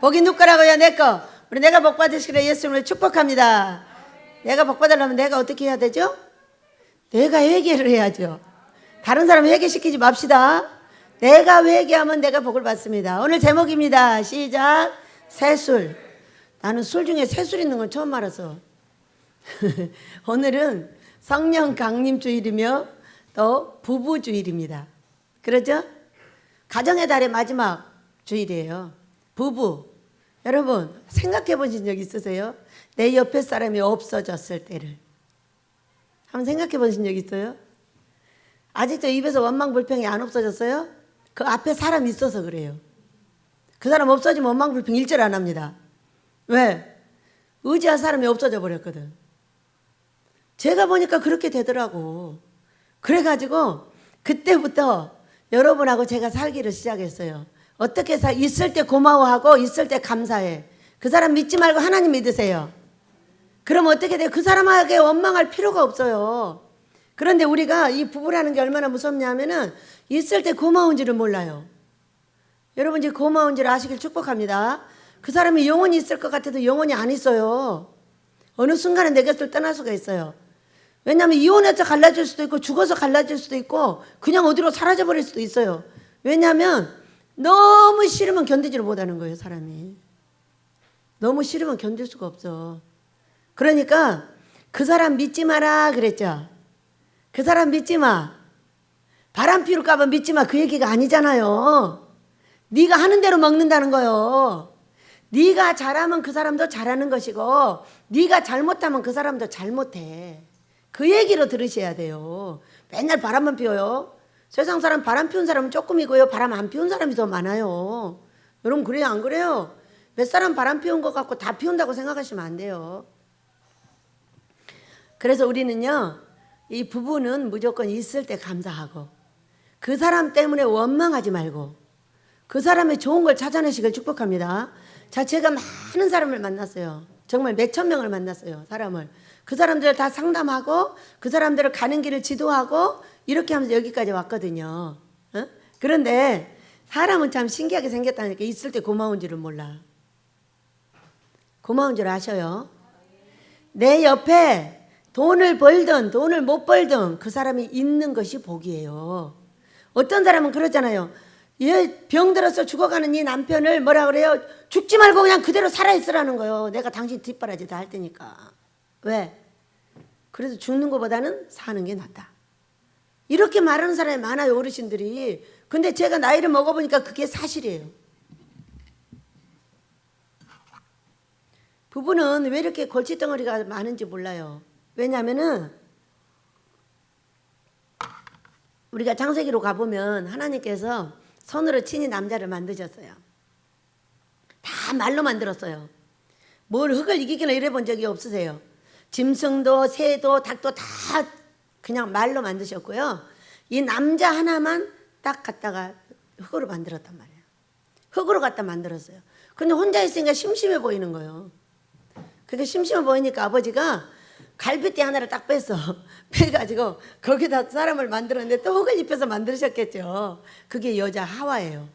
복이 누구라고요? 내거. 우리 내가 복 받으시기를 예수님을 축복합니다. 내가 복 받으려면 내가 어떻게 해야 되죠? 내가 회개를 해야죠. 다른 사람 회개시키지 맙시다. 내가 회개하면 내가 복을 받습니다. 오늘 제목입니다. 시작. 새술. 나는 술 중에 새술 있는 건 처음 알았어. 오늘은 성령 강림 주일이며 또 부부 주일입니다. 그렇죠? 가정의 달의 마지막 주일이에요. 부부. 여러분 생각해 보신 적 있으세요? 내 옆에 사람이 없어졌을 때를 한번 생각해 보신 적 있어요? 아직도 입에서 원망불평이 안 없어졌어요? 그 앞에 사람이 있어서 그래요. 그 사람 없어지면 원망불평 일절 안 합니다. 왜? 의지할 사람이 없어져 버렸거든. 제가 보니까 그렇게 되더라고. 그래가지고 그때부터 여러분하고 제가 살기를 시작했어요. 어떻게 있을 때 고마워하고 있을 때 감사해. 그 사람 믿지 말고 하나님 믿으세요. 그럼 어떻게 돼요? 그 사람에게 원망할 필요가 없어요. 그런데 우리가 이 부부라는 게 얼마나 무섭냐면은 있을 때 고마운 줄을 몰라요. 여러분 이제 고마운 줄 아시길 축복합니다. 그 사람이 영원히 있을 것 같아도 영원히 안 있어요. 어느 순간에 내 곁을 떠날 수가 있어요. 왜냐하면 이혼해서 갈라질 수도 있고 죽어서 갈라질 수도 있고 그냥 어디로 사라져버릴 수도 있어요. 왜냐하면 너무 싫으면 견디지를 못하는 거예요. 사람이 너무 싫으면 견딜 수가 없어. 그러니까 그 사람 믿지 마라 그랬죠. 그 사람 믿지 마. 바람 피울까 봐 믿지 마. 그 얘기가 아니잖아요. 네가 하는 대로 먹는다는 거예요. 네가 잘하면 그 사람도 잘하는 것이고 네가 잘못하면 그 사람도 잘못해. 그 얘기로 들으셔야 돼요. 맨날 바람만 피워요. 세상 사람 바람 피운 사람은 조금이고요. 바람 안 피운 사람이 더 많아요. 여러분 그래요 안 그래요? 몇 사람 바람 피운 것 같고 다 피운다고 생각하시면 안 돼요. 그래서 우리는요. 이 부부는 무조건 있을 때 감사하고 그 사람 때문에 원망하지 말고 그 사람의 좋은 걸 찾아내시길 축복합니다. 자, 제가 많은 사람을 만났어요. 정말 몇천 명을 만났어요. 사람을. 그 사람들을 다 상담하고 그 사람들을 가는 길을 지도하고 이렇게 하면서 여기까지 왔거든요. 어? 그런데 사람은 참 신기하게 생겼다니까 있을 때 고마운 줄을 몰라. 고마운 줄 아셔요? 내 옆에 돈을 벌든 돈을 못 벌든 그 사람이 있는 것이 복이에요. 어떤 사람은 그러잖아요. 얘 병 들어서 죽어가는 네 남편을 뭐라 그래요? 죽지 말고 그냥 그대로 살아있으라는 거예요. 내가 당신 뒷바라지 다 할 테니까. 왜? 그래서 죽는 것보다는 사는 게 낫다. 이렇게 말하는 사람이 많아요. 어르신들이. 근데 제가 나이를 먹어보니까 그게 사실이에요. 부부는 왜 이렇게 골칫덩어리가 많은지 몰라요. 왜냐하면은 우리가 창세기로 가보면 하나님께서 손으로 친히 남자를 만드셨어요. 다 말로 만들었어요. 뭘 흙을 이기거나 이래 본 적이 없으세요. 짐승도 새도 닭도 다 그냥 말로 만드셨고요. 이 남자 하나만 딱 갖다가 흙으로 만들었단 말이에요. 흙으로 갖다 만들었어요. 근데 혼자 있으니까 심심해 보이는 거예요. 그게 심심해 보이니까 아버지가 갈비뼈 하나를 딱 뺐어. 빼가지고 거기다 사람을 만들었는데 또 흙을 입혀서 만드셨겠죠. 그게 여자 하와예요.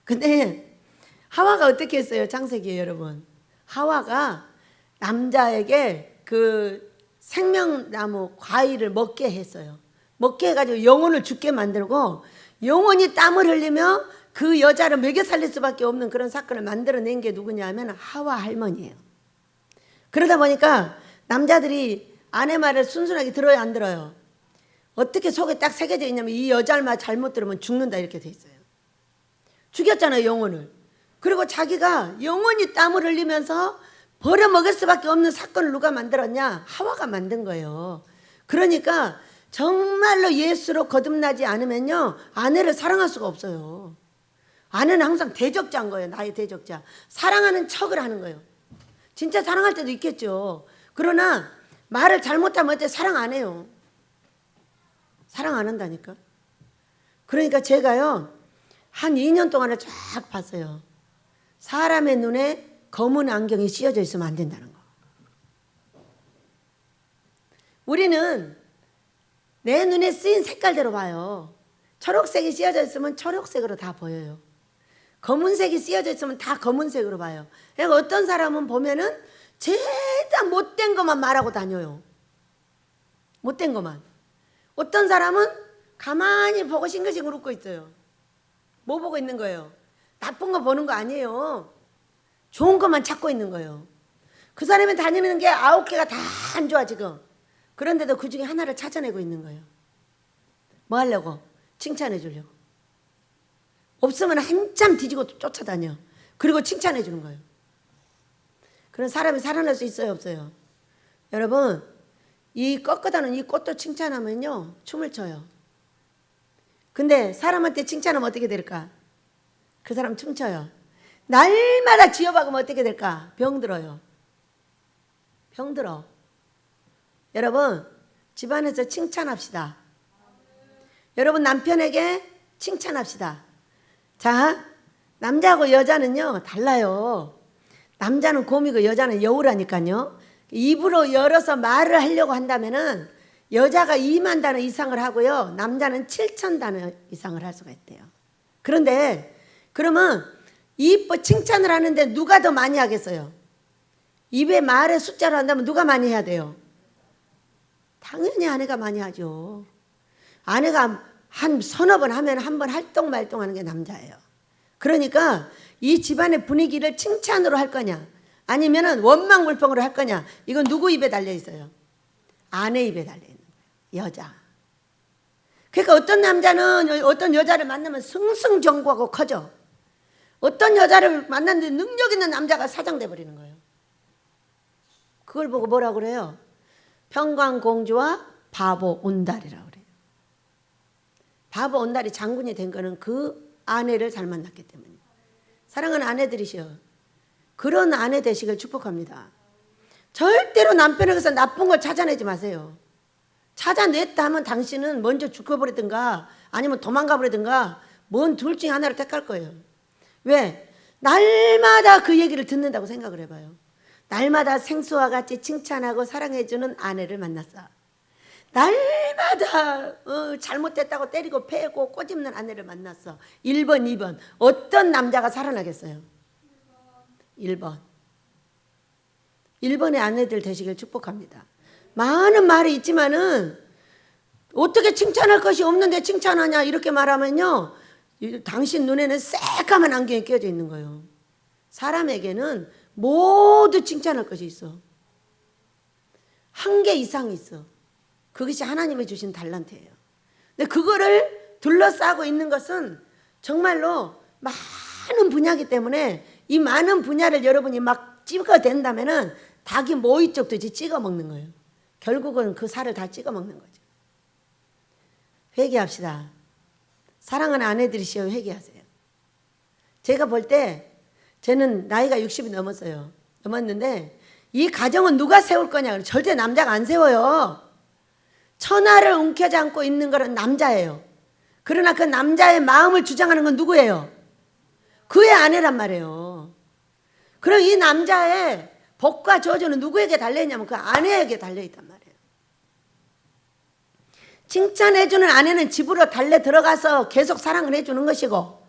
근데 하와가 어떻게 했어요? 창세기에 여러분. 하와가 남자에게 그 생명나무 과일을 먹게 했어요. 먹게 해가지고 영혼을 죽게 만들고 영혼이 땀을 흘리며 그 여자를 먹여 살릴 수밖에 없는 그런 사건을 만들어낸 게 누구냐 하면 하와 할머니예요. 그러다 보니까 남자들이 아내 말을 순순하게 들어요 안 들어요? 어떻게 속에 딱 새겨져 있냐면 이 여자 말 잘못 들으면 죽는다 이렇게 돼 있어요. 죽였잖아요 영혼을. 그리고 자기가 영혼이 땀을 흘리면서 버려먹을 수밖에 없는 사건을 누가 만들었냐? 하와가 만든 거예요. 그러니까 정말로 예수로 거듭나지 않으면요 아내를 사랑할 수가 없어요. 아내는 항상 대적자인 거예요. 나의 대적자. 사랑하는 척을 하는 거예요. 진짜 사랑할 때도 있겠죠. 그러나 말을 잘못하면 어때? 사랑 안 해요. 사랑 안 한다니까. 그러니까 제가요 한 2년 동안을 쫙 봤어요. 사람의 눈에 검은 안경이 씌어져 있으면 안 된다는 거. 우리는 내 눈에 쓰인 색깔대로 봐요. 초록색이 씌어져 있으면 초록색으로 다 보여요. 검은색이 씌어져 있으면 다 검은색으로 봐요. 그러니까 어떤 사람은 보면은 죄다 못된 것만 말하고 다녀요. 못된 것만. 어떤 사람은 가만히 보고 싱글싱글 웃고 있어요. 뭐 보고 있는 거예요? 나쁜 거 보는 거 아니에요. 좋은 것만 찾고 있는 거예요. 그 사람이 다니는 게 9개가 다 안 좋아 지금. 그런데도 그 중에 하나를 찾아내고 있는 거예요. 뭐 하려고? 칭찬해 주려고. 없으면 한참 뒤지고 쫓아다녀. 그리고 칭찬해 주는 거예요. 그런 사람이 살아날 수 있어요, 없어요? 여러분, 이 꺾어다는 이 꽃도 칭찬하면요 춤을 춰요. 근데 사람한테 칭찬하면 어떻게 될까? 그 사람 춤춰요. 날마다 지어박으면 어떻게 될까? 병들어요. 병들어. 여러분, 집안에서 칭찬합시다. 여러분, 남편에게 칭찬합시다. 자, 남자하고 여자는요 달라요. 남자는 곰이고 여자는 여우라니까요. 입으로 열어서 말을 하려고 한다면은 여자가 2만 단어 이상을 하고요, 남자는 7천 단어 이상을 할 수가 있대요. 그런데 그러면 칭찬을 하는데 누가 더 많이 하겠어요? 입에 말의 숫자로 한다면 누가 많이 해야 돼요? 당연히 아내가 많이 하죠. 아내가 한 서너 번 하면 한 번 활동말동하는 게 남자예요. 그러니까 이 집안의 분위기를 칭찬으로 할 거냐 아니면 원망불평으로 할 거냐, 이건 누구 입에 달려 있어요? 아내 입에 달려 있는 거예요. 여자. 그러니까 어떤 남자는 어떤 여자를 만나면 승승장구하고 커져. 어떤 여자를 만났는데 능력 있는 남자가 사장돼 버리는 거예요. 그걸 보고 뭐라고 그래요? 평강공주와 바보 온달이라고 그래요. 바보 온달이 장군이 된 거는 그 아내를 잘 만났기 때문이에요. 사랑하는 아내들이시여, 그런 아내 되시길 축복합니다. 절대로 남편에게서 나쁜 걸 찾아내지 마세요. 찾아냈다 하면 당신은 먼저 죽어버리든가 아니면 도망가 버리든가 뭔 둘 중에 하나를 택할 거예요. 왜? 날마다 그 얘기를 듣는다고 생각을 해봐요. 날마다 생수와 같이 칭찬하고 사랑해주는 아내를 만났어. 날마다 잘못됐다고 때리고 패고 꼬집는 아내를 만났어. 1번, 2번. 어떤 남자가 살아나겠어요? 1번. 1번의 아내들 되시길 축복합니다. 많은 말이 있지만은 어떻게 칭찬할 것이 없는데 칭찬하냐 이렇게 말하면요, 당신 눈에는 새까만 안경이 끼어져 있는 거예요. 사람에게는 모두 칭찬할 것이 있어. 한 개 이상이 있어. 그것이 하나님이 주신 달란트예요. 근데 그거를 둘러싸고 있는 것은 정말로 많은 분야이기 때문에 이 많은 분야를 여러분이 막 찍어댄다면은 닭이 모이 쪽도 이제 찍어 먹는 거예요. 결국은 그 살을 다 찍어 먹는 거죠. 회개합시다. 사랑하는 아내들이시여, 회개하세요. 제가 볼 때 저는 나이가 60이 넘었어요. 넘었는데 이 가정은 누가 세울 거냐? 절대 남자가 안 세워요. 천하를 움켜쥐지 않고 있는 것은 남자예요. 그러나 그 남자의 마음을 주장하는 건 누구예요? 그의 아내란 말이에요. 그럼 이 남자의 복과 저주는 누구에게 달려있냐면 그 아내에게 달려있단 말이에요. 칭찬해주는 아내는 집으로 달래 들어가서 계속 사랑을 해주는 것이고,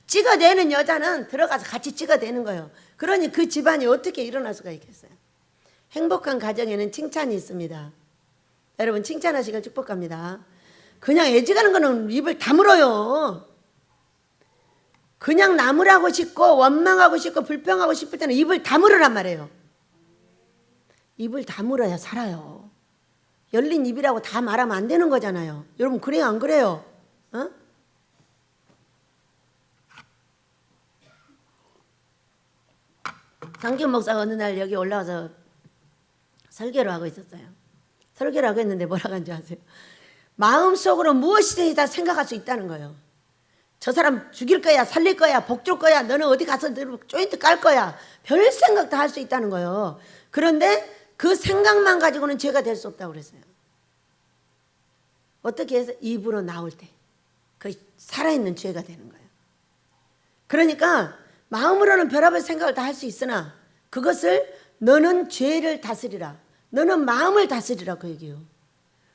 찍어대는 여자는 들어가서 같이 찍어대는 거예요. 그러니 그 집안이 어떻게 일어날 수가 있겠어요? 행복한 가정에는 칭찬이 있습니다. 여러분, 칭찬하시길 축복합니다. 그냥 애지가는 거는 입을 다물어요. 그냥 나무라고 싶고 원망하고 싶고 불평하고 싶을 때는 입을 다물으란 말이에요. 입을 다물어야 살아요. 열린 입이라고 다 말하면 안 되는 거잖아요. 여러분, 그래요 안 그래요? 어? 장기훈 목사가 어느 날 여기 올라와서 설교를 하고 있었어요. 설교를 하고 있는데 뭐라고 하는지 아세요? 마음속으로 무엇이든지 다 생각할 수 있다는 거예요. 저 사람 죽일 거야, 살릴 거야, 복 줄 거야, 너는 어디 가서 조인트 깔 거야, 별 생각 다 할 수 있다는 거예요. 그런데 그 생각만 가지고는 죄가 될 수 없다고 그랬어요. 어떻게 해서? 입으로 나올 때 그 살아있는 죄가 되는 거예요. 그러니까 마음으로는 별의별 생각을 다 할 수 있으나 그것을 너는 죄를 다스리라, 너는 마음을 다스리라, 그 얘기예요.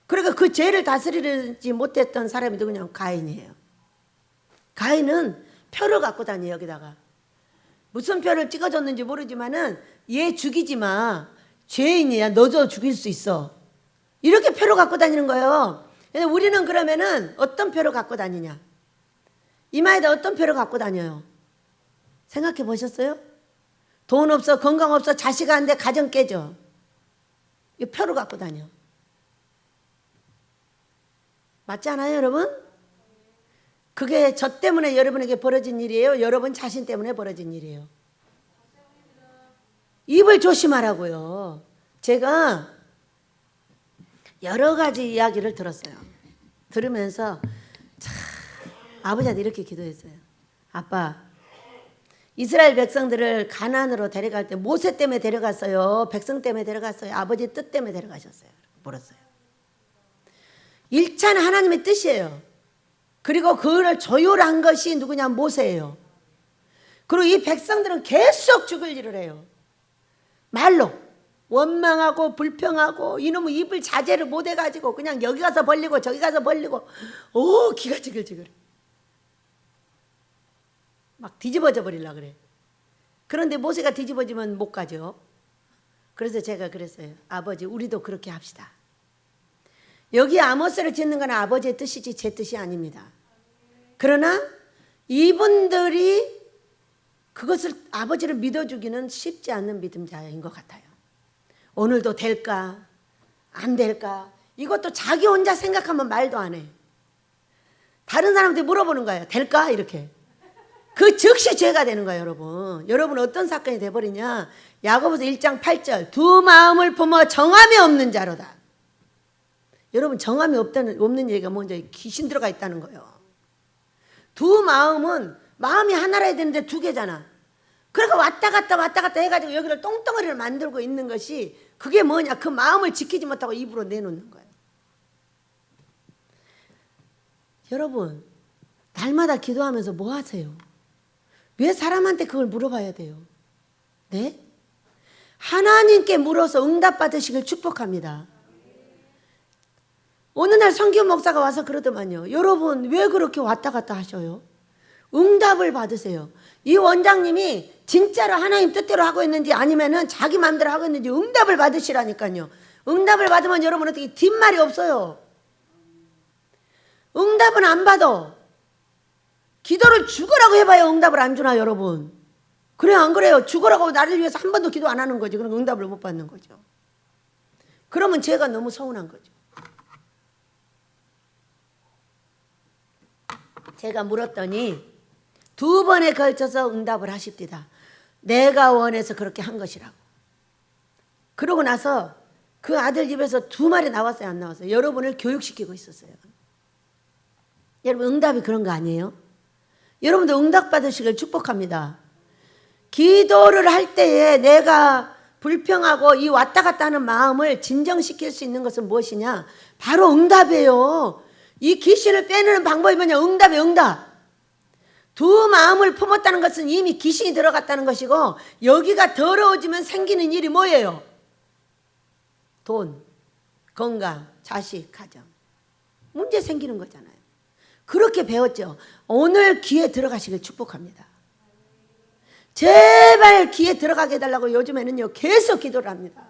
그러니까 그 죄를 다스리지 못했던 사람이 누구냐면 가인이에요. 가인은 표를 갖고 다녀요. 여기다가 무슨 표를 찍어줬는지 모르지만은 얘 죽이지 마, 죄인이야, 너도 죽일 수 있어, 이렇게 표를 갖고 다니는 거예요. 우리는 그러면은 어떤 표를 갖고 다니냐? 이마에다 어떤 표를 갖고 다녀요? 생각해 보셨어요? 돈 없어, 건강 없어, 자식 안 돼, 가정 깨져, 이 표를 갖고 다녀. 맞지 않아요, 여러분? 그게 저 때문에 여러분에게 벌어진 일이에요? 여러분 자신 때문에 벌어진 일이에요? 입을 조심하라고요. 제가 여러 가지 이야기를 들었어요. 들으면서 참 아버지한테 이렇게 기도했어요. 아빠, 이스라엘 백성들을 가나안으로 데려갈 때 모세 때문에 데려갔어요? 백성 때문에 데려갔어요? 아버지 뜻 때문에 데려가셨어요? 물었어요. 일차는 하나님의 뜻이에요. 그리고 그를 조율한 것이 누구냐? 모세예요. 그리고 이 백성들은 계속 죽을 일을 해요. 말로 원망하고 불평하고 이놈의 입을 자제를 못해가지고 그냥 여기 가서 벌리고 저기 가서 벌리고, 오, 기가 지글지글 막 뒤집어져 버리려고 그래. 그런데 모세가 뒤집어지면 못 가죠. 그래서 제가 그랬어요. 아버지, 우리도 그렇게 합시다. 여기 아모스를 짓는 건 아버지의 뜻이지 제 뜻이 아닙니다. 그러나 이분들이 그것을, 아버지를 믿어주기는 쉽지 않는 믿음자인 것 같아요. 오늘도 될까 안 될까, 이것도 자기 혼자 생각하면 말도 안 해. 다른 사람한테 물어보는 거예요. 될까? 이렇게. 그 즉시 죄가 되는 거예요. 여러분 어떤 사건이 돼버리냐? 야고보서 1장 8절, 두 마음을 품어 정함이 없는 자로다. 여러분, 정함이 없는 얘기가 먼저 귀신 들어가 있다는 거예요. 두 마음은, 마음이 하나라 해야 되는데 두 개잖아. 그러니까 왔다 갔다 해가지고 여기를 똥덩어리를 만들고 있는 것이, 그게 뭐냐? 그 마음을 지키지 못하고 입으로 내놓는 거예요. 여러분, 날마다 기도하면서 뭐 하세요? 왜 사람한테 그걸 물어봐야 돼요? 네? 하나님께 물어서 응답받으시길 축복합니다. 어느 날 성교 목사가 와서 그러더만요. 여러분, 왜 그렇게 왔다 갔다 하셔요? 응답을 받으세요. 이 원장님이 진짜로 하나님 뜻대로 하고 있는지 아니면은 자기 마음대로 하고 있는지 응답을 받으시라니까요. 응답을 받으면 여러분 어떻게 뒷말이 없어요. 응답은 안 받아. 기도를 죽으라고 해봐야 응답을 안 주나, 여러분? 그래요, 안 그래요? 죽으라고 나를 위해서 한 번도 기도 안 하는 거지. 그럼 응답을 못 받는 거죠. 그러면 제가 너무 서운한 거죠. 제가 물었더니 2번에 걸쳐서 응답을 하십니다. 내가 원해서 그렇게 한 것이라고. 그러고 나서 그 아들 집에서 2마리 나왔어요, 안 나왔어요? 여러분을 교육시키고 있었어요. 여러분, 응답이 그런 거 아니에요? 여러분도 응답 받으시길 축복합니다. 기도를 할 때에 내가 불평하고 이 왔다 갔다 하는 마음을 진정시킬 수 있는 것은 무엇이냐? 바로 응답이에요. 이 귀신을 빼내는 방법이 뭐냐? 응답이에요, 응답. 두 마음을 품었다는 것은 이미 귀신이 들어갔다는 것이고, 여기가 더러워지면 생기는 일이 뭐예요? 돈, 건강, 자식, 가정. 문제 생기는 거잖아요. 그렇게 배웠죠. 오늘 귀에 들어가시길 축복합니다. 제발 귀에 들어가게 해달라고 요즘에는요 계속 기도를 합니다.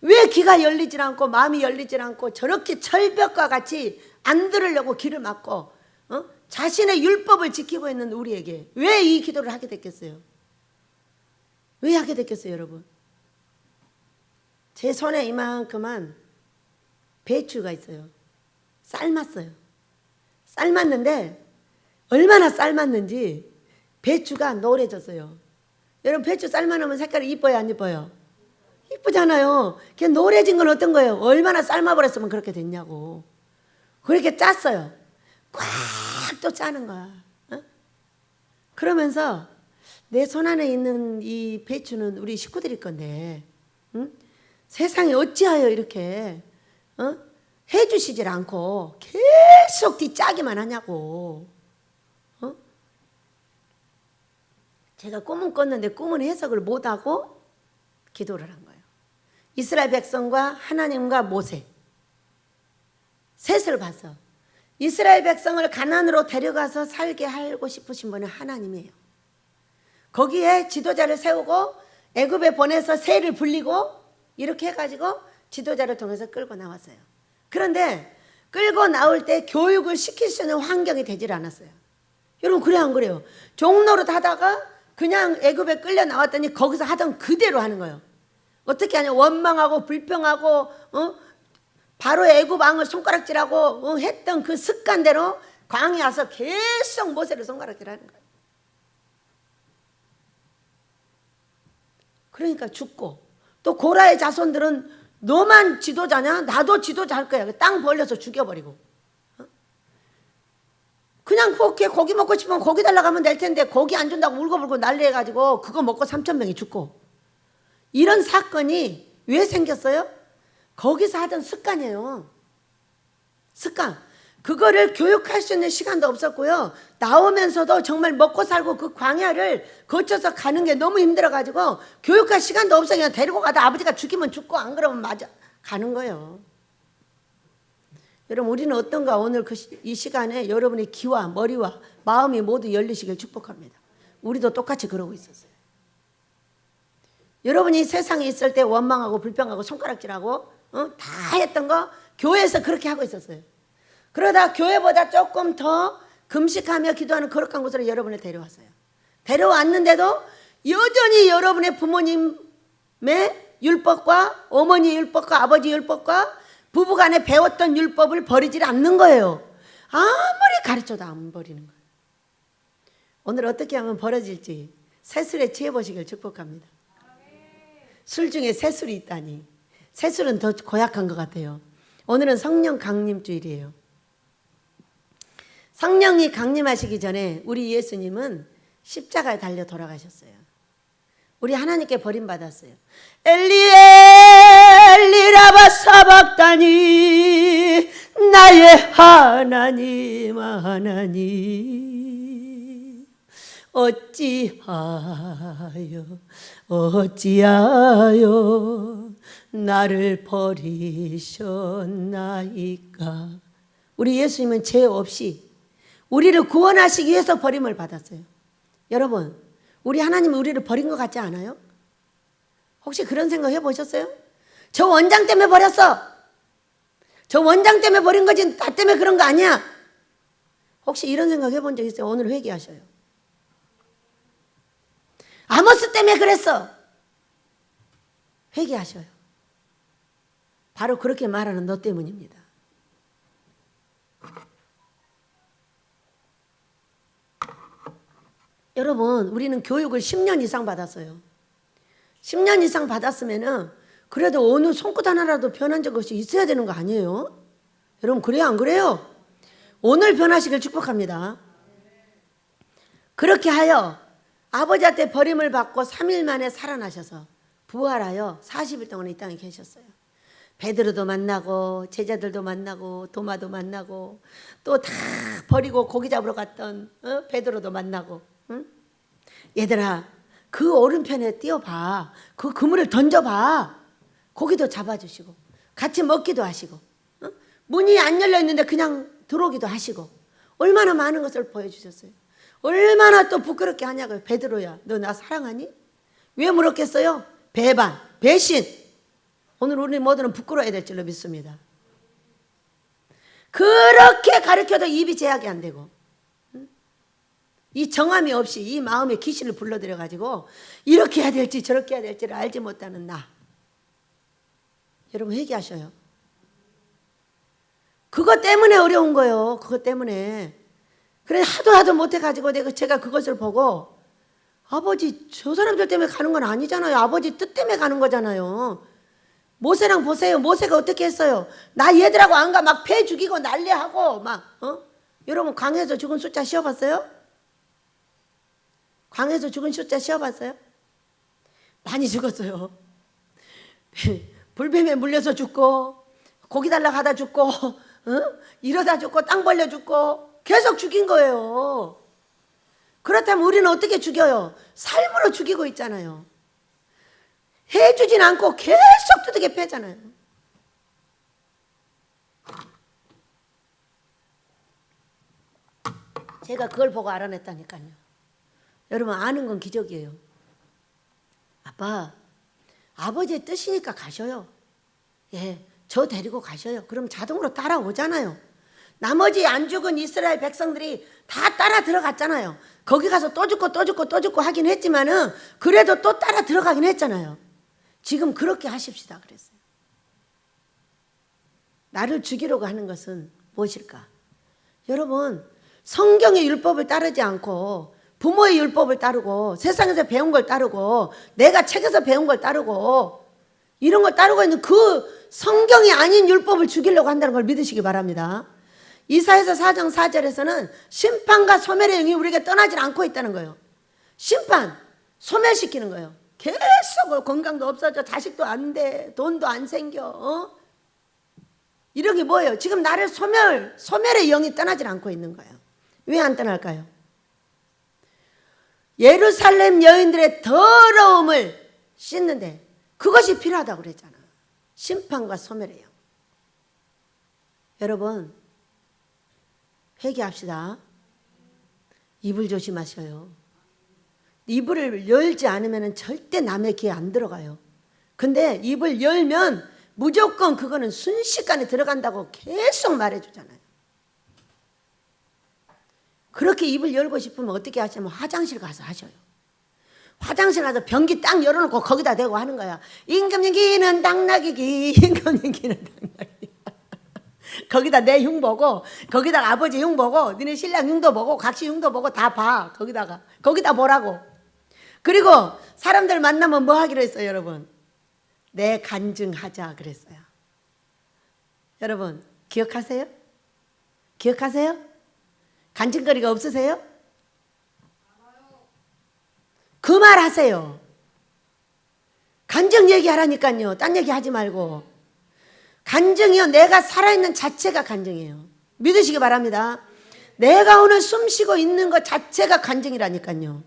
왜 귀가 열리질 않고 마음이 열리질 않고 저렇게 철벽과 같이 안 들으려고 귀를 막고 자신의 율법을 지키고 있는 우리에게 왜 이 기도를 하게 됐겠어요? 왜 하게 됐겠어요, 여러분? 제 손에 이만큼만 배추가 있어요. 삶았어요. 삶았는데 얼마나 삶았는지 배추가 노래졌어요. 여러분, 배추 삶아놓으면 색깔이 이뻐요, 안 이뻐요? 이쁘잖아요. 그게 노래진 건 어떤 거예요? 얼마나 삶아버렸으면 그렇게 됐냐고. 그렇게 짰어요. 꽉 또 짜는 거야. 그러면서 내 손 안에 있는 이 배추는 우리 식구들일 건데, 세상에 어찌하여 이렇게 해주시질 않고 계속 뒤짜기만 하냐고. 제가 꿈은 꿨는데 꿈은 해석을 못하고 기도를 한 거예요. 이스라엘 백성과 하나님과 모세, 셋을 봐서 이스라엘 백성을 가나안으로 데려가서 살게 하고 싶으신 분은 하나님이에요. 거기에 지도자를 세우고 애굽에 보내서 새를 불리고 이렇게 해가지고 지도자를 통해서 끌고 나왔어요. 그런데 끌고 나올 때 교육을 시킬 수 있는 환경이 되질 않았어요. 여러분 그래요 안 그래요? 종노릇 하다가 그냥 애굽에 끌려 나왔더니 거기서 하던 그대로 하는 거예요. 어떻게 하냐, 원망하고 불평하고 바로 애굽 왕을 손가락질하고 했던 그 습관대로 광야에 와서 계속 모세를 손가락질하는 거예요. 그러니까 죽고, 또 고라의 자손들은 너만 지도자냐? 나도 지도자 할 거야. 땅 벌려서 죽여버리고. 그냥 고기 먹고 싶으면 고기 달라고 하면 될 텐데 고기 안 준다고 울고불고 난리해가지고 그거 먹고 3,000명이 죽고. 이런 사건이 왜 생겼어요? 거기서 하던 습관이에요. 습관. 그거를 교육할 수 있는 시간도 없었고요. 나오면서도 정말 먹고 살고 그 광야를 거쳐서 가는 게 너무 힘들어가지고 교육할 시간도 없어. 그냥 데리고 가다 아버지가 죽이면 죽고 안 그러면 맞아 가는 거예요. 여러분 우리는 어떤가? 오늘 이 시간에 여러분의 귀와 머리와 마음이 모두 열리시길 축복합니다. 우리도 똑같이 그러고 있었어요. 여러분이 세상에 있을 때 원망하고 불평하고 손가락질하고 다 했던 거 교회에서 그렇게 하고 있었어요. 그러다 교회보다 조금 더 금식하며 기도하는 거룩한 곳으로 여러분을 데려왔어요. 데려왔는데도 여전히 여러분의 부모님의 율법과 어머니 율법과 아버지 율법과 부부간에 배웠던 율법을 버리질 않는 거예요. 아무리 가르쳐도 안 버리는 거예요. 오늘 어떻게 하면 벌어질지 새술에 취해보시길 축복합니다. 술 중에 새술이 있다니. 새술은 더 고약한 것 같아요. 오늘은 성령 강림 주일이에요. 성령이 강림하시기 전에 우리 예수님은 십자가에 달려 돌아가셨어요. 우리 하나님께 버림받았어요. 엘리 엘리 라마 사박다니 나의 하나님 하나님 어찌하여 나를 버리셨나이까. 우리 예수님은 죄 없이 우리를 구원하시기 위해서 버림을 받았어요. 여러분 우리 하나님은 우리를 버린 것 같지 않아요? 혹시 그런 생각 해보셨어요? 저 원장 때문에 버렸어. 저 원장 때문에 버린 거지 나 때문에 그런 거 아니야. 혹시 이런 생각 해본 적 있어요? 오늘 회개하셔요. 아모스 때문에 그랬어. 회개하셔요. 바로 그렇게 말하는 너 때문입니다. 여러분 우리는 교육을 10년 이상 받았어요. 10년 이상 받았으면은 그래도 어느 손끝 하나라도 변한 적 없이 있어야 되는 거 아니에요? 여러분 그래요 안 그래요? 오늘 변하시길 축복합니다. 그렇게 하여 아버지한테 버림을 받고 3일 만에 살아나셔서 부활하여 40일 동안 이 땅에 계셨어요. 베드로도 만나고 제자들도 만나고 도마도 만나고 또 다 버리고 고기 잡으러 갔던 베드로도 만나고. 응? 얘들아 그 오른편에 띄워봐. 그 그물을 던져봐. 고기도 잡아주시고 같이 먹기도 하시고 문이 안 열려있는데 그냥 들어오기도 하시고 얼마나 많은 것을 보여주셨어요. 얼마나 또 부끄럽게 하냐고요. 베드로야 너 나 사랑하니? 왜 물었겠어요? 배반, 배신. 오늘 우리 모두는 부끄러워야 될 줄로 믿습니다. 그렇게 가르쳐도 입이 제약이 안 되고 이 정함이 없이 이 마음에 귀신을 불러들여가지고 이렇게 해야 될지 저렇게 해야 될지를 알지 못하는 나. 여러분 회개하셔요. 그것 때문에 어려운 거예요. 그것 때문에. 그래 하도 못해가지고 제가 그것을 보고 아버지 저 사람들 때문에 가는 건 아니잖아요. 아버지 뜻 때문에 가는 거잖아요. 모세랑 보세요. 모세가 어떻게 했어요? 나 얘들하고 안 가. 막 배 죽이고 난리하고 막 여러분 광야에서 죽은 숫자 쉬어봤어요? 광야에서 죽은 숫자 쉬어봤어요? 많이 죽었어요. 불뱀에 물려서 죽고 고기 달라고 하다 죽고 이러다 죽고 땅 벌려 죽고 계속 죽인 거예요. 그렇다면 우리는 어떻게 죽여요? 삶으로 죽이고 있잖아요. 해주진 않고 계속 두들겨 패잖아요. 제가 그걸 보고 알아냈다니까요. 여러분 아는 건 기적이에요. 아빠, 아버지의 뜻이니까 가셔요. 예, 저 데리고 가셔요. 그럼 자동으로 따라오잖아요. 나머지 안 죽은 이스라엘 백성들이 다 따라 들어갔잖아요. 거기 가서 또 죽고 또 죽고 또 죽고 하긴 했지만은 그래도 또 따라 들어가긴 했잖아요. 지금 그렇게 하십시다 그랬어요. 나를 죽이려고 하는 것은 무엇일까? 여러분, 성경의 율법을 따르지 않고 부모의 율법을 따르고 세상에서 배운 걸 따르고 내가 책에서 배운 걸 따르고 이런 걸 따르고 있는 그 성경이 아닌 율법을 죽이려고 한다는 걸 믿으시기 바랍니다. 이사야서 4장 4절에서는 심판과 소멸의 영이 우리에게 떠나질 않고 있다는 거예요. 심판, 소멸시키는 거예요. 계속 건강도 없어져, 자식도 안 돼, 돈도 안 생겨. 이런 게 뭐예요? 지금 나를 소멸의 영이 떠나질 않고 있는 거예요. 왜 안 떠날까요? 예루살렘 여인들의 더러움을 씻는데 그것이 필요하다고 그랬잖아. 심판과 소멸의 영. 여러분, 회개합시다. 입을 조심하셔요. 입을 열지 않으면 절대 남의 귀에 안 들어가요. 근데 입을 열면 무조건 그거는 순식간에 들어간다고 계속 말해주잖아요. 그렇게 입을 열고 싶으면 어떻게 하시냐면 화장실 가서 하셔요. 화장실 가서 변기 딱 열어놓고 거기다 대고 하는 거야. 임금님기는 당나귀기, 임금님기는 당나귀. 거기다 내 흉 보고, 거기다가 아버지 흉 보고, 너네 신랑 흉도 보고, 각시 흉도 보고 다 봐. 거기다 보라고. 그리고 사람들 만나면 뭐 하기로 했어요, 여러분? 내 간증하자 그랬어요. 여러분 기억하세요? 기억하세요? 간증거리가 없으세요? 그 말 하세요. 간증 얘기하라니까요. 딴 얘기 하지 말고. 간증이요, 내가 살아있는 자체가 간증이에요. 믿으시기 바랍니다. 내가 오늘 숨쉬고 있는 것 자체가 간증이라니까요.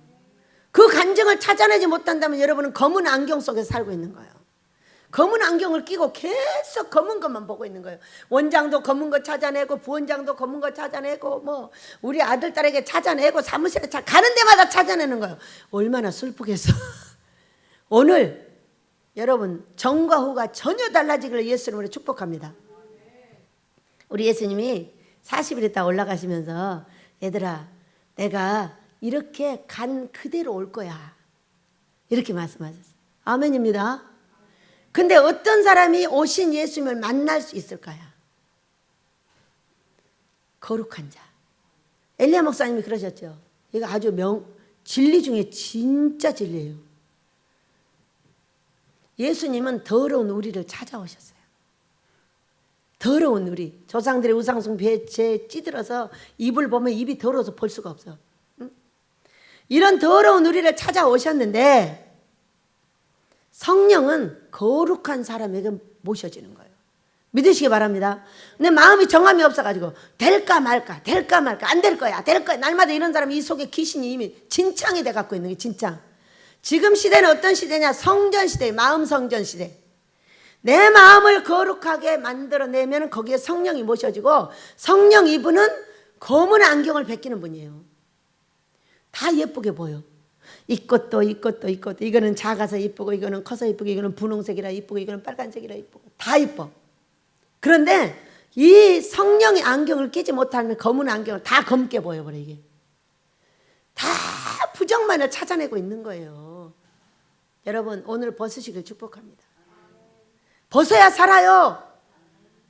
그 간증을 찾아내지 못한다면 여러분은 검은 안경 속에 살고 있는 거예요. 검은 안경을 끼고 계속 검은 것만 보고 있는 거예요. 원장도 검은 거 찾아내고 부원장도 검은 거 찾아내고 뭐 우리 아들 딸에게 찾아내고 사무실에 가는 데마다 찾아내는 거예요. 얼마나 슬프겠어. 오늘 여러분 전과 후가 전혀 달라지기를 예수 이름으로 축복합니다. 우리 예수님이 40일 있다 올라가시면서 얘들아 내가 이렇게 간 그대로 올 거야 이렇게 말씀하셨어요. 아멘입니다. 근데 어떤 사람이 오신 예수님을 만날 수 있을까요? 거룩한 자. 엘리야 목사님이 그러셨죠. 이거 아주 진리 중에 진짜 진리예요. 예수님은 더러운 우리를 찾아오셨어요. 더러운 우리. 조상들의 우상숭 배에 찌들어서 입을 보면 입이 더러워서 볼 수가 없어. 응? 이런 더러운 우리를 찾아오셨는데 성령은 거룩한 사람에게 모셔지는 거예요. 믿으시기 바랍니다. 근데 마음이 정함이 없어가지고 될까 말까 안 될 거야 될 거야 날마다 이런 사람이 이 속에 귀신이 이미 진창이 돼갖고 있는 게 진창. 지금 시대는 어떤 시대냐? 성전 시대, 마음 성전 시대. 내 마음을 거룩하게 만들어내면 거기에 성령이 모셔지고 성령 이분은 검은 안경을 벗기는 분이에요. 다 예쁘게 보여. 이것도 이거는 작아서 이쁘고 이거는 커서 이쁘고 이거는 분홍색이라 이쁘고 이거는 빨간색이라 이쁘고 다 이뻐. 그런데 이 성령의 안경을 끼지 못하면 검은 안경을 다 검게 보여버려. 이게 다 부정만을 찾아내고 있는 거예요. 여러분 오늘 벗으시길 축복합니다. 벗어야 살아요.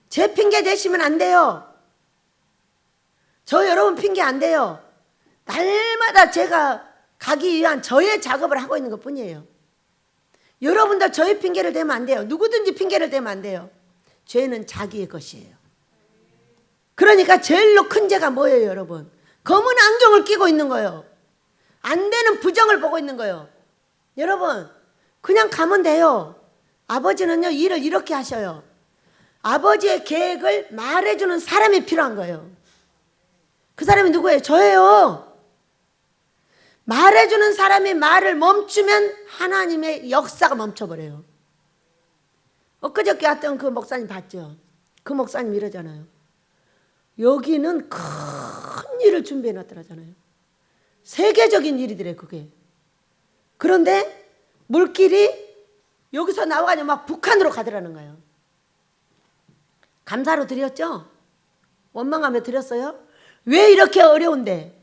제 핑계 대시면 안 돼요. 저 여러분 핑계 안 돼요. 날마다 제가 가기 위한 저의 작업을 하고 있는 것뿐이에요. 여러분도 저의 핑계를 대면 안 돼요. 누구든지 핑계를 대면 안 돼요. 죄는 자기의 것이에요. 그러니까 제일로 큰 죄가 뭐예요, 여러분? 검은 안경을 끼고 있는 거예요. 안 되는 부정을 보고 있는 거예요. 여러분 그냥 가면 돼요. 아버지는요 일을 이렇게 하셔요. 아버지의 계획을 말해주는 사람이 필요한 거예요. 그 사람이 누구예요? 저예요. 말해주는 사람이 말을 멈추면 하나님의 역사가 멈춰버려요. 엊그저께 왔던 그 목사님 봤죠? 그 목사님 이러잖아요. 여기는 큰 일을 준비해 놨더라잖아요. 세계적인 일이더래 그게. 그런데 물길이 여기서 나와가지고 막 북한으로 가더라는 거예요. 감사로 드렸죠? 원망하며 드렸어요? 왜 이렇게 어려운데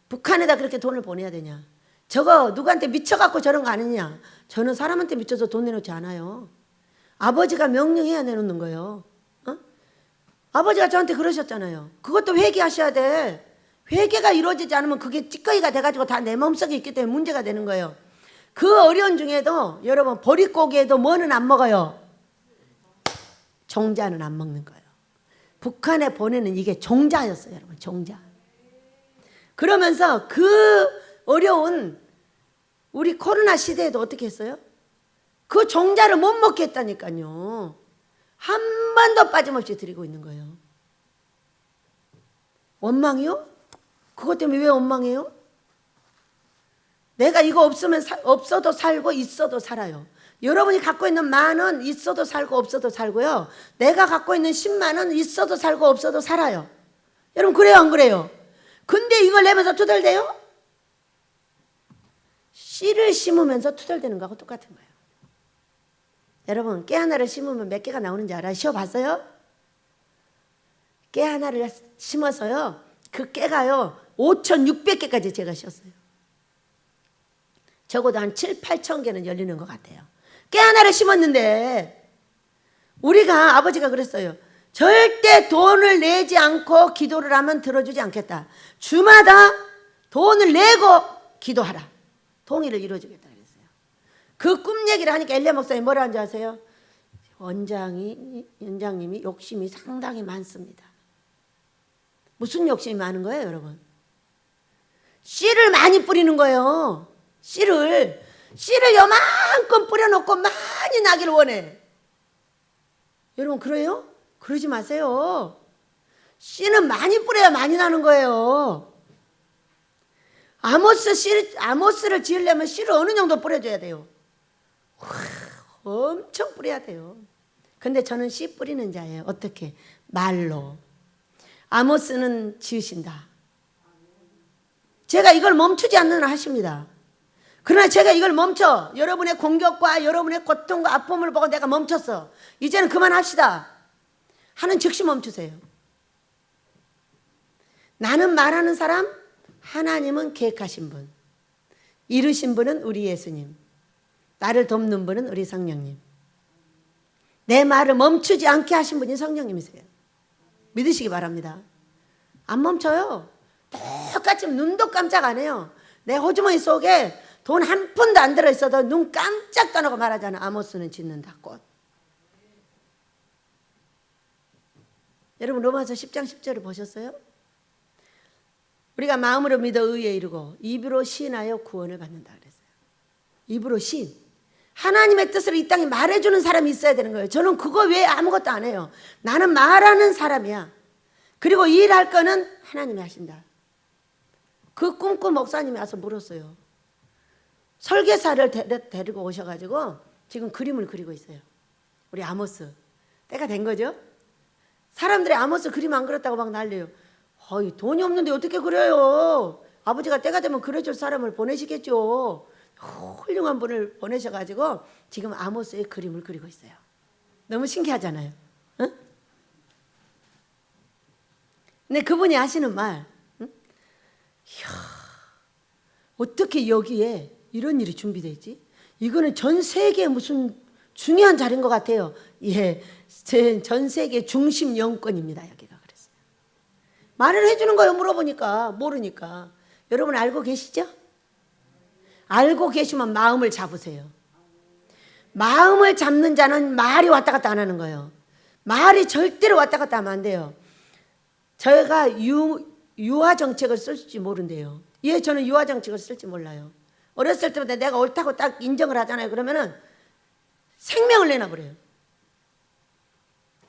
북한에다 그렇게 돈을 보내야 되냐? 저거 누구한테 미쳐갖고 저런 거 아니냐? 저는 사람한테 미쳐서 돈 내놓지 않아요. 아버지가 명령해야 내놓는 거예요. 어? 아버지가 저한테 그러셨잖아요. 그것도 회개하셔야 돼. 회개가 이루어지지 않으면 그게 찌꺼기가 돼가지고 다 내 마음속에 있기 때문에 문제가 되는 거예요. 그 어려운 중에도 여러분 보릿고기에도 뭐는 안 먹어요? 종자는 안 먹는 거예요. 북한에 보내는 이게 종자였어요, 여러분. 종자. 그러면서 그 어려운 우리 코로나 시대에도 어떻게 했어요? 그 종자를 못 먹게 했다니까요. 한 번도 빠짐없이 드리고 있는 거예요. 원망이요? 그것 때문에 왜 원망해요? 내가 이거 없으면 없어도 살고 있어도 살아요. 여러분이 갖고 있는 10,000원 있어도 살고 없어도 살고요. 내가 갖고 있는 10만 원 있어도 살고 없어도 살아요. 여러분 그래요 안 그래요? 근데 이걸 내면서 투덜대요? 씨를 심으면서 투덜대는 거하고 똑같은 거예요. 여러분 깨 하나를 심으면 몇 개가 나오는지 알아요? 쉬어봤어요? 깨 하나를 심어서요. 그 깨가요 5,600개까지 제가 쉬었어요. 적어도 한 7,000~8,000 개는 열리는 것 같아요. 깨 하나를 심었는데 우리가 아버지가 그랬어요. 절대 돈을 내지 않고 기도를 하면 들어주지 않겠다. 주마다 돈을 내고 기도하라. 통일을 이루어주겠다 그랬어요. 그 꿈 얘기를 하니까 엘리야 목사님 뭐라 하는지 아세요? 원장님이 욕심이 상당히 많습니다. 무슨 욕심이 많은 거예요, 여러분? 씨를 많이 뿌리는 거예요. 씨를 요만큼 뿌려놓고 많이 나기를 원해. 여러분 그래요? 그러지 마세요. 씨는 많이 뿌려야 많이 나는 거예요. 아모스를 지으려면 씨를 어느 정도 뿌려줘야 돼요? 엄청 뿌려야 돼요. 근데 저는 씨 뿌리는 자예요. 어떻게? 말로. 아모스는 지으신다. 제가 이걸 멈추지 않는 하십니다. 그러나 제가 이걸 멈춰. 여러분의 공격과 여러분의 고통과 아픔을 보고 내가 멈췄어. 이제는 그만합시다. 하는 즉시 멈추세요. 나는 말하는 사람, 하나님은 계획하신 분. 이루신 분은 우리 예수님. 나를 돕는 분은 우리 성령님. 내 말을 멈추지 않게 하신 분이 성령님이세요. 믿으시기 바랍니다. 안 멈춰요. 똑같이 눈도 깜짝 안 해요. 내 호주머니 속에 돈 한 푼도 안 들어있어도 눈 깜짝 떠나고 말하잖아. 아모스는 짓는다 꽃. 여러분 로마서 10장 10절을 보셨어요? 우리가 마음으로 믿어 의에 이르고 입으로 시인하여 구원을 받는다 그랬어요. 입으로 시인. 하나님의 뜻을 이 땅에 말해주는 사람이 있어야 되는 거예요. 저는 그거 외에 아무것도 안 해요. 나는 말하는 사람이야. 그리고 일할 거는 하나님이 하신다. 그 꿈꾸 목사님이 와서 물었어요. 설계사를 데리고 오셔가지고 지금 그림을 그리고 있어요. 우리 아모스. 때가 된 거죠? 사람들이 아모스 그림 안 그렸다고 막 난리예요. 어이, 돈이 없는데 어떻게 그려요? 아버지가 때가 되면 그려줄 사람을 보내시겠죠. 훌륭한 분을 보내셔가지고 지금 아모스의 그림을 그리고 있어요. 너무 신기하잖아요. 응? 근데 그분이 하시는 말, 응? 이야, 어떻게 여기에 이런 일이 준비되지? 이거는 전 세계에 무슨 중요한 자리인 것 같아요. 예, 전 세계 중심 영권입니다. 여기가 그랬어요. 말을 해주는 거예요. 물어보니까 모르니까. 여러분 알고 계시죠? 알고 계시면 마음을 잡으세요. 마음을 잡는 자는 말이 왔다 갔다 안 하는 거예요. 말이 절대로 왔다 갔다 하면 안 돼요. 저희가 유아 정책을 쓸지 모른대요. 예, 저는 유아 정책을 쓸지 몰라요. 어렸을 때부터 내가 옳다고 딱 인정을 하잖아요. 그러면은 생명을 내놔버려요.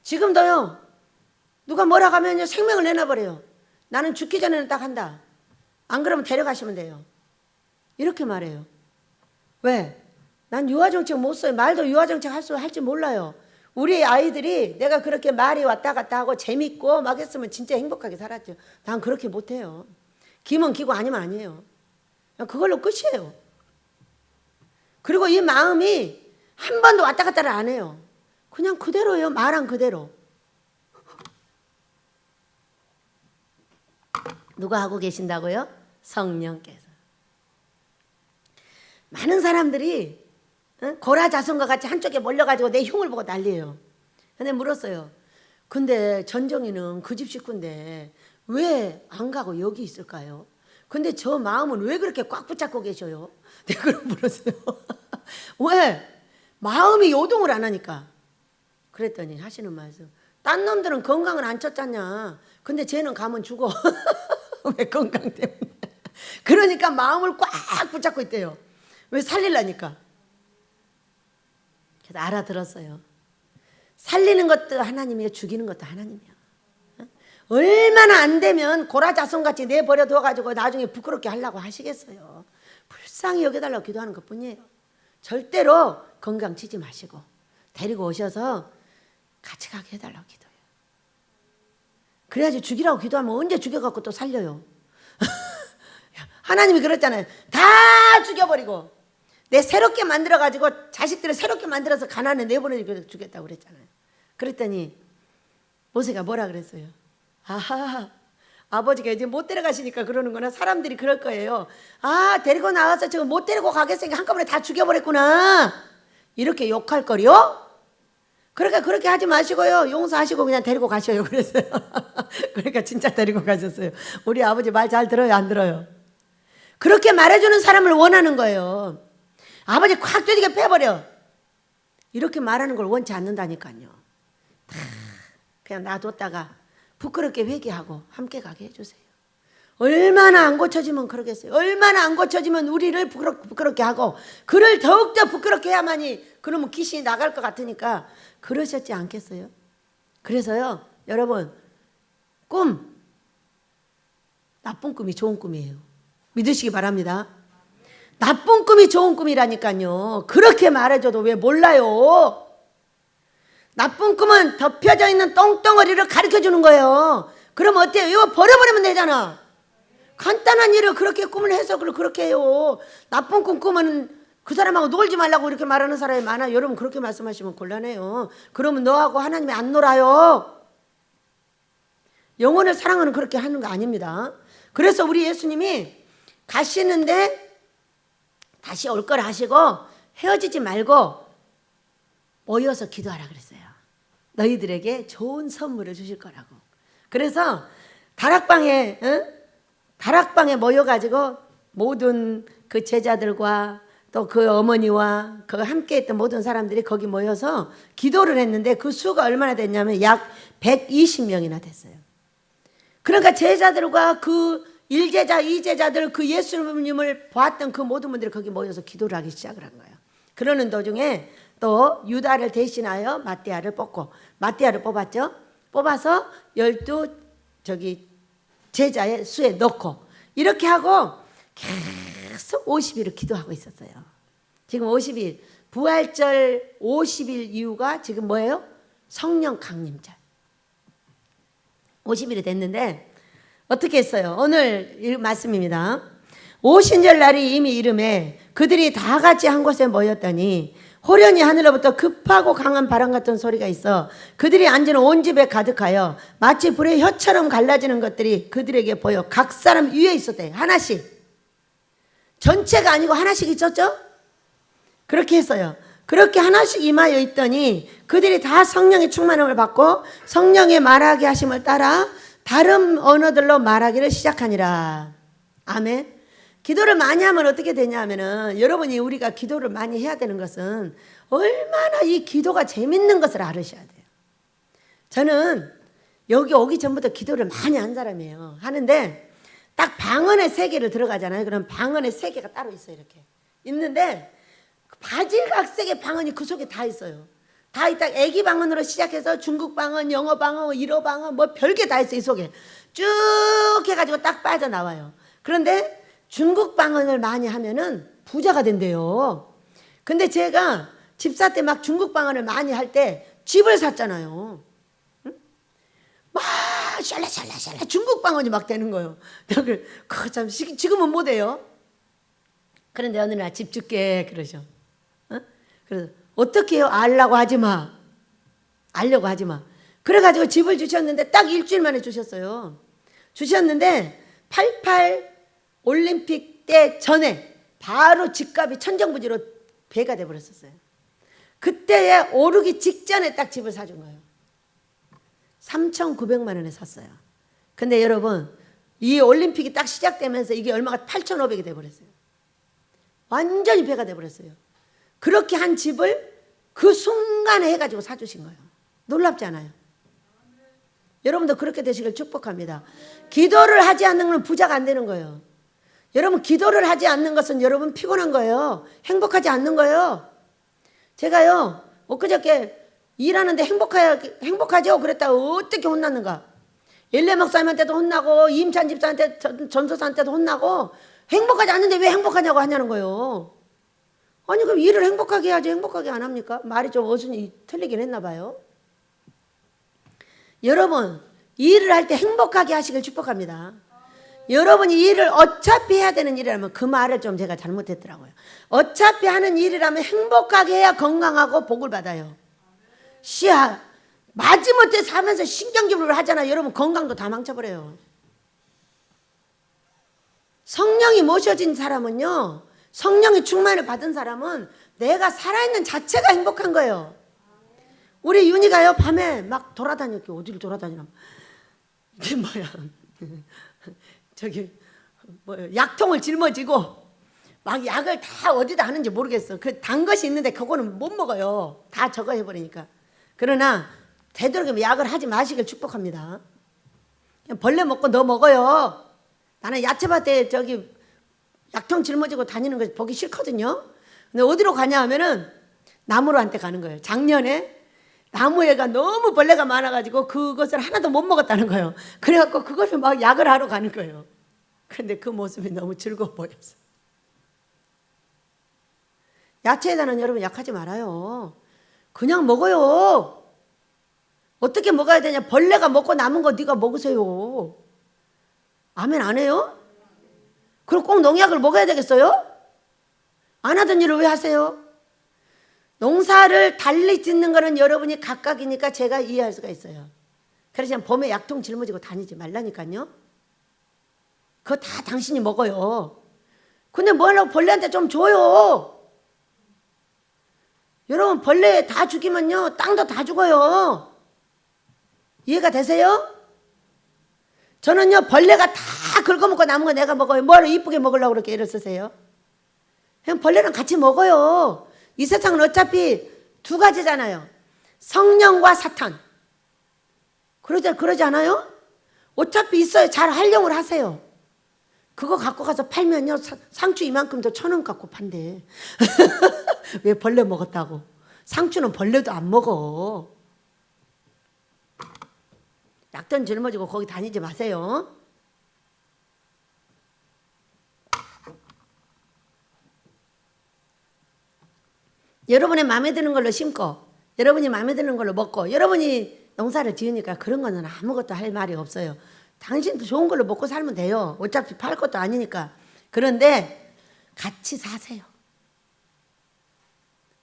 지금도요. 누가 뭐라고 하면요. 생명을 내놔버려요. 나는 죽기 전에는 딱 한다. 안 그러면 데려가시면 돼요. 이렇게 말해요. 왜? 난 유아정책 못 써요. 말도 유아정책 할지 몰라요. 우리 아이들이 내가 그렇게 말이 왔다 갔다 하고 재밌고 막 했으면 진짜 행복하게 살았죠. 난 그렇게 못해요. 기면 기고 아니면 아니에요. 그걸로 끝이에요. 그리고 이 마음이 한 번도 왔다 갔다를 안 해요. 그냥 그대로예요. 말한 그대로. 누가 하고 계신다고요? 성령께서. 많은 사람들이 고라자손과 같이 한쪽에 몰려가지고 내 흉을 보고 난리예요. 근데 물었어요. 근데 전정이는 그 집 식구인데 왜 안 가고 여기 있을까요? 근데 저 마음은 왜 그렇게 꽉 붙잡고 계셔요? 내가 그럼 물었어요. 왜? 마음이 요동을 안 하니까. 그랬더니 하시는 말씀. 딴 놈들은 건강을 안 쳤잖냐. 근데 쟤는 가면 죽어. 왜 건강 때문에. 그러니까 마음을 꽉 붙잡고 있대요. 왜? 살리려니까. 그래서 알아들었어요. 살리는 것도 하나님이요, 죽이는 것도 하나님이요. 얼마나 안 되면 고라자손같이 내버려 둬가지고 나중에 부끄럽게 하려고 하시겠어요. 불쌍히 여겨달라고 기도하는 것뿐이에요. 절대로 건강 치지 마시고 데리고 오셔서 같이 가게 해달라고 기도해요. 그래야지 죽이라고 기도하면 언제 죽여갖고 또 살려요. 하나님이 그랬잖아요. 다 죽여버리고 내 새롭게 만들어가지고 자식들을 새롭게 만들어서 가난에 내보내주겠다고 주겠다고 그랬잖아요. 그랬더니 모세가 뭐라 그랬어요? 아하, 아버지가 이제 못 데려가시니까 그러는구나. 사람들이 그럴 거예요. 아, 데리고 나와서 지금 못 데리고 가겠으니까 한꺼번에 다 죽여버렸구나. 이렇게 욕할 거리요? 그러니까 그렇게 하지 마시고요. 용서하시고 그냥 데리고 가셔요. 그랬어요. 그러니까 진짜 데리고 가셨어요. 우리 아버지 말 잘 들어요? 안 들어요? 그렇게 말해주는 사람을 원하는 거예요. 아버지 콱 두들겨 패버려. 이렇게 말하는 걸 원치 않는다니까요. 다 그냥 놔뒀다가 부끄럽게 회개하고 함께 가게 해주세요. 얼마나 안 고쳐지면 그러겠어요. 얼마나 안 고쳐지면 우리를 부끄럽게 하고 그를 더욱더 부끄럽게 해야만이, 그러면 귀신이 나갈 것 같으니까 그러셨지 않겠어요? 그래서요, 여러분, 꿈, 나쁜 꿈이 좋은 꿈이에요. 믿으시기 바랍니다. 나쁜 꿈이 좋은 꿈이라니까요. 그렇게 말해줘도 왜 몰라요? 나쁜 꿈은 덮여져 있는 똥덩어리를 가르쳐주는 거예요. 그럼 어때요? 이거 버려버리면 되잖아. 간단한 일을 그렇게 꿈을 해서 그렇게 해요. 나쁜 꿈 꾸면 그 사람하고 놀지 말라고 이렇게 말하는 사람이 많아요. 여러분 그렇게 말씀하시면 곤란해요. 그러면 너하고 하나님이 안 놀아요. 영혼을 사랑하는 그렇게 하는 거 아닙니다. 그래서 우리 예수님이 가시는데 다시 올 걸 하시고 헤어지지 말고 모여서 기도하라 그랬어요. 너희들에게 좋은 선물을 주실 거라고. 그래서 다락방에 모여가지고 모든 그 제자들과 또 그 어머니와 그 함께했던 모든 사람들이 거기 모여서 기도를 했는데 그 수가 얼마나 됐냐면 약 120명이나 됐어요. 그러니까 제자들과 그 1제자, 2제자들, 그 예수님을 보았던 그 모든 분들이 거기 모여서 기도를 하기 시작을 한 거예요. 그러는 도중에 또 유다를 대신하여 마띠아를 뽑고, 마띠아를 뽑았죠. 뽑아서 12 제자의 수에 넣고 이렇게 하고 계속 50일을 기도하고 있었어요. 지금 50일, 부활절 50일 이후가 지금 뭐예요? 성령 강림절. 50일이 됐는데 어떻게 했어요? 오늘 말씀입니다. 오신절 날이 이미 이름에 그들이 다 같이 한 곳에 모였더니 호련히 하늘로부터 급하고 강한 바람 같은 소리가 있어 그들이 앉은 온 집에 가득하여 마치 불의 혀처럼 갈라지는 것들이 그들에게 보여 각 사람 위에 있었대. 하나씩. 전체가 아니고 하나씩 있었죠? 그렇게 했어요. 그렇게 하나씩 임하여 있더니 그들이 다 성령의 충만함을 받고 성령의 말하게 하심을 따라 다른 언어들로 말하기를 시작하니라. 아멘. 기도를 많이 하면 어떻게 되냐 하면은, 여러분이 우리가 기도를 많이 해야 되는 것은 얼마나 이 기도가 재밌는 것을 알으셔야 돼요. 저는 여기 오기 전부터 기도를 많이 한 사람이에요. 하는데 딱 방언의 세계를 들어가잖아요. 그럼 방언의 세계가 따로 있어요. 이렇게 있는데 바질각색의 방언이 그 속에 다 있어요. 다 있다. 애기 방언으로 시작해서 중국 방언, 영어 방언, 일어 방언, 뭐 별게 다 있어요. 이 속에 쭉 해가지고 딱 빠져나와요. 그런데 중국 방언을 많이 하면은 부자가 된대요. 근데 제가 집사 때 막 중국 방언을 많이 할 때 집을 샀잖아요. 응? 막 샬라샬라샬라 중국 방언이 막 되는 거예요. 그거 참 지금은 못해요. 그런데 어느 날 집 줄게 그러죠. 어? 그래서 어떻게 해요? 알라고 하지 마. 알려고 하지 마. 그래가지고 집을 주셨는데 딱 일주일 만에 주셨어요. 주셨는데 88 올림픽 때 전에 바로 집값이 천정부지로 배가 돼버렸었어요. 그때에 오르기 직전에 딱 집을 사준 거예요. 3,900만 원에 샀어요. 근데 여러분 이 올림픽이 딱 시작되면서 이게 얼마가 8,500이 돼버렸어요. 완전히 배가 돼버렸어요. 그렇게 한 집을 그 순간에 해가지고 사주신 거예요. 놀랍지 않아요? 여러분도 그렇게 되시길 축복합니다. 기도를 하지 않는 건 부자가 안 되는 거예요. 여러분 기도를 하지 않는 것은 여러분 피곤한 거예요. 행복하지 않는 거예요. 제가요 엊그저께 일하는데 행복하죠? 그랬다가 어떻게 혼났는가. 엘레 목사님한테도 혼나고 임찬 집사한테 전도사한테도 혼나고 행복하지 않는데 왜 행복하냐고 하냐는 거예요. 아니 그럼 일을 행복하게 해야지 행복하게 안 합니까? 말이 좀 어순이 틀리긴 했나 봐요. 여러분 일을 할 때 행복하게 하시길 축복합니다. 여러분이 일을 어차피 해야 되는 일이라면 그 말을 좀 제가 잘못했더라고요. 어차피 하는 일이라면 행복하게 해야 건강하고 복을 받아요. 씨야 마지못해 사면서 신경질을 하잖아. 여러분 건강도 다 망쳐버려요. 성령이 모셔진 사람은요, 성령의 충만을 받은 사람은 내가 살아있는 자체가 행복한 거예요. 우리 윤희가요 밤에 막 돌아다녔게. 어디를 돌아다니나 이게 뭐야 저기 뭐 약통을 짊어지고 막 약을 다 어디다 하는지 모르겠어. 그 단 것이 있는데 그거는 못 먹어요. 다 저거 해버리니까. 그러나 되도록이면 약을 하지 마시길 축복합니다. 그냥 벌레 먹고 너 먹어요. 나는 야채밭에 저기 약통 짊어지고 다니는 거 보기 싫거든요. 근데 어디로 가냐 하면은 나무로한테 가는 거예요. 작년에 나무에가 너무 벌레가 많아가지고 그것을 하나도 못 먹었다는 거예요. 그래갖고 그거를 막 약을 하러 가는 거예요. 그런데 그 모습이 너무 즐거워 보였어요. 야채에다는 여러분 약하지 말아요. 그냥 먹어요. 어떻게 먹어야 되냐. 벌레가 먹고 남은 거 네가 먹으세요. 아멘 안 해요? 그럼 꼭 농약을 먹어야 되겠어요? 안 하던 일을 왜 하세요? 농사를 달리 짓는 거는 여러분이 각각이니까 제가 이해할 수가 있어요. 그래서 그냥 봄에 약통 짊어지고 다니지 말라니까요. 그거 다 당신이 먹어요. 근데 뭐 하려고 벌레한테 좀 줘요. 여러분 벌레 다 죽이면요 땅도 다 죽어요. 이해가 되세요? 저는요 벌레가 다 긁어먹고 남은 거 내가 먹어요. 뭐하러 이쁘게 먹으려고 그렇게 애를 쓰세요? 그냥 벌레랑 같이 먹어요. 이 세상은 어차피 두 가지잖아요. 성령과 사탄. 그러지 않아요? 어차피 있어요. 잘 활용을 하세요. 그거 갖고 가서 팔면요 상추 이만큼 더 1,000원 갖고 판대. 왜 벌레 먹었다고. 상추는 벌레도 안 먹어. 약돈 짊어지고 거기 다니지 마세요. 여러분의 마음에 드는 걸로 심고 여러분이 마음에 드는 걸로 먹고 여러분이 농사를 지으니까 그런 거는 아무것도 할 말이 없어요. 당신도 좋은 걸로 먹고 살면 돼요. 어차피 팔 것도 아니니까. 그런데 같이 사세요.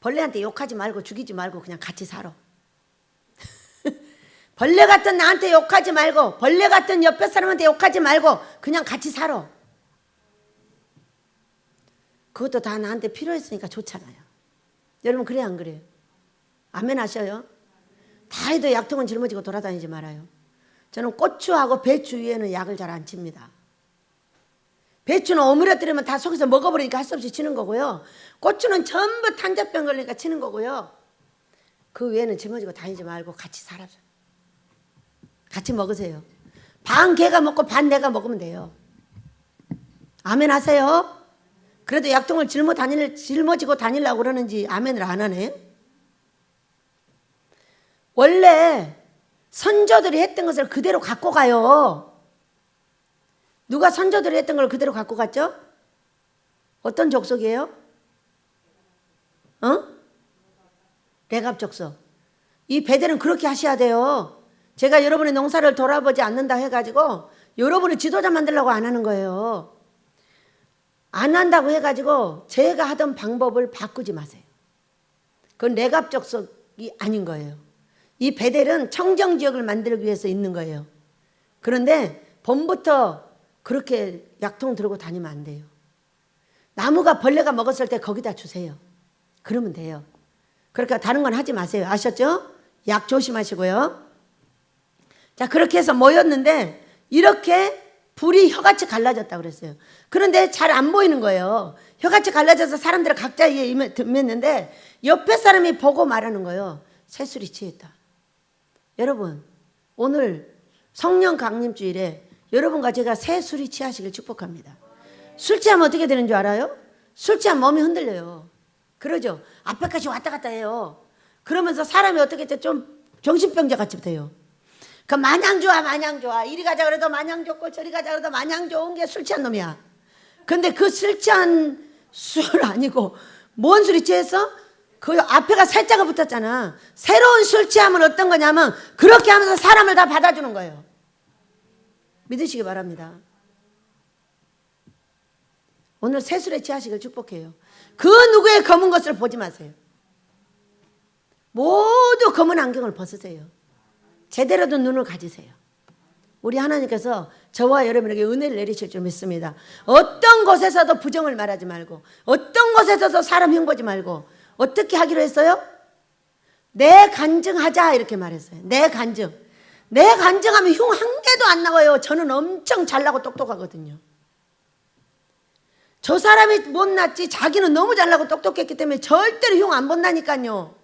벌레한테 욕하지 말고 죽이지 말고 그냥 같이 살아. 벌레 같은 나한테 욕하지 말고 벌레 같은 옆에 사람한테 욕하지 말고 그냥 같이 살아. 그것도 다 나한테 필요했으니까 좋잖아요. 여러분 그래 안 그래요? 아멘 하셔요? 다 해도 약통은 짊어지고 돌아다니지 말아요. 저는 고추하고 배추 위에는 약을 잘 안 칩니다. 배추는 오므려뜨리면 다 속에서 먹어버리니까 할 수 없이 치는 거고요. 고추는 전부 탄저병 걸리니까 치는 거고요. 그 외에는 짊어지고 다니지 말고 같이 살아요. 같이 먹으세요. 반 개가 먹고 반 내가 먹으면 돼요. 아멘 하세요? 그래도 약통을 짊어지고 다니려고 그러는지 아멘을 안 하네. 원래 선조들이 했던 것을 그대로 갖고 가요. 누가 선조들이 했던 걸 그대로 갖고 갔죠? 어떤 족속이에요? 어? 레갑 족속. 이 베델은 그렇게 하셔야 돼요. 제가 여러분의 농사를 돌아보지 않는다 해가지고 여러분을 지도자 만들려고 안 하는 거예요. 안 한다고 해가지고 제가 하던 방법을 바꾸지 마세요. 그건 내갑적석이 아닌 거예요. 이 베델은 청정지역을 만들기 위해서 있는 거예요. 그런데 봄부터 그렇게 약통 들고 다니면 안 돼요. 나무가 벌레가 먹었을 때 거기다 주세요. 그러면 돼요. 그러니까 다른 건 하지 마세요. 아셨죠? 약 조심하시고요. 자, 그렇게 해서 모였는데 이렇게 불이 혀같이 갈라졌다고 그랬어요. 그런데 잘 안 보이는 거예요. 혀같이 갈라져서 사람들은 각자 임했는데 옆에 사람이 보고 말하는 거예요. 새술이 취했다. 여러분, 오늘 성령 강림주일에 여러분과 제가 새술이 취하시길 축복합니다. 술 취하면 어떻게 되는 줄 알아요? 술 취하면 몸이 흔들려요. 그러죠? 앞에까지 왔다 갔다 해요. 그러면서 사람이 어떻게 좀 정신병자 같이 돼요. 그 마냥 좋아 마냥 좋아 이리 가자 그래도 마냥 좋고 저리 가자 그래도 마냥 좋은 게 술 취한 놈이야. 근데 그 술 취한 술 아니고 뭔 술이 취해서 그 앞에가 살짝가 붙었잖아. 새로운 술 취함은 어떤 거냐면 그렇게 하면서 사람을 다 받아주는 거예요. 믿으시기 바랍니다. 오늘 새술에 취하시길 축복해요. 그 누구의 검은 것을 보지 마세요. 모두 검은 안경을 벗으세요. 제대로 된 눈을 가지세요. 우리 하나님께서 저와 여러분에게 은혜를 내리실 줄 믿습니다. 어떤 곳에서도 부정을 말하지 말고 어떤 곳에서도 사람 흉보지 말고 어떻게 하기로 했어요? 내 간증하자 이렇게 말했어요. 내 간증. 내 간증하면 흉 한 개도 안 나와요. 저는 엄청 잘나고 똑똑하거든요. 저 사람이 못났지 자기는 너무 잘나고 똑똑했기 때문에 절대로 흉 안 본다니까요.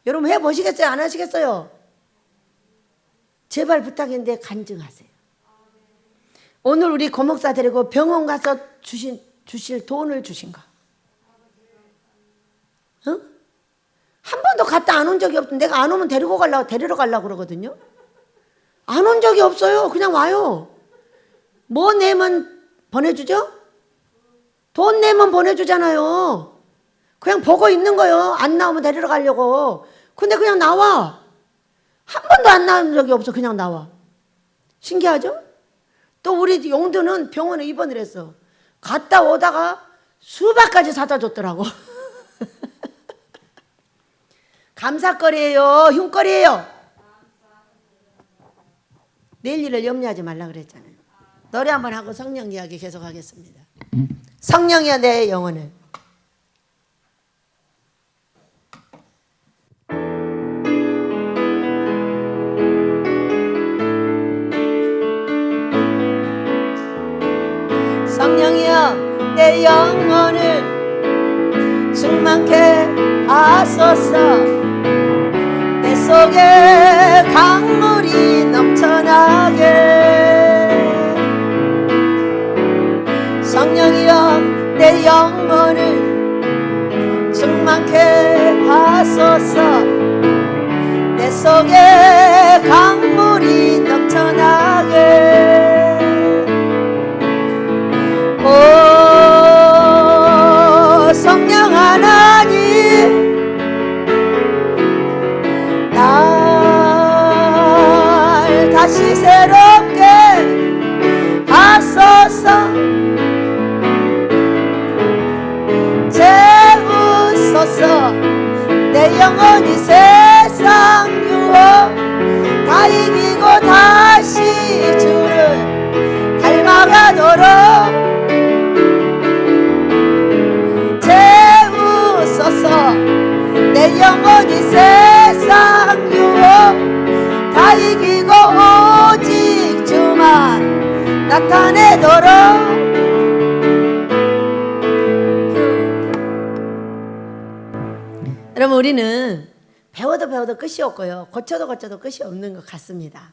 여러분 해보시겠어요? 안 하시겠어요? 제발 부탁인데 간증하세요. 오늘 우리 고목사 데리고 병원 가서 주실 돈을 주신가? 어? 한 번도 갔다 안 온 적이 없던데 내가 안 오면 데리러 가려고 그러거든요. 안 온 적이 없어요. 그냥 와요. 뭐 내면 보내주죠? 돈 내면 보내주잖아요. 그냥 보고 있는 거예요. 안 나오면 데리러 가려고. 근데 그냥 나와. 한 번도 안 나온 적이 없어. 그냥 나와. 신기하죠? 또 우리 용두는 병원에 입원을 했어. 갔다 오다가 수박까지 사다 줬더라고. 감사거리예요? 흉거리예요? 내일 일을 염려하지 말라 그랬잖아요. 노래 한번 하고 성령 이야기 계속 하겠습니다. 성령이여 내 영혼을. 성령이여 내 영혼을 충만케 하소서. 내 속에 강물이 넘쳐나게. 성령이여 내 영혼을 충만케 하소서. 내 속에 강물이 넘쳐나게. 오 성령 하나님 날 다시 새롭게 하소서. 재우소서. 내 영혼이 세상 유혹 다 이기고 다시 주를 닮아가도록 재우소서. 내 영혼이 세상 유혹 다 이기고 오직 주만 나타내도록. 여러분 우리는 배워도 끝이 없고요. 고쳐도 끝이 없는 것 같습니다.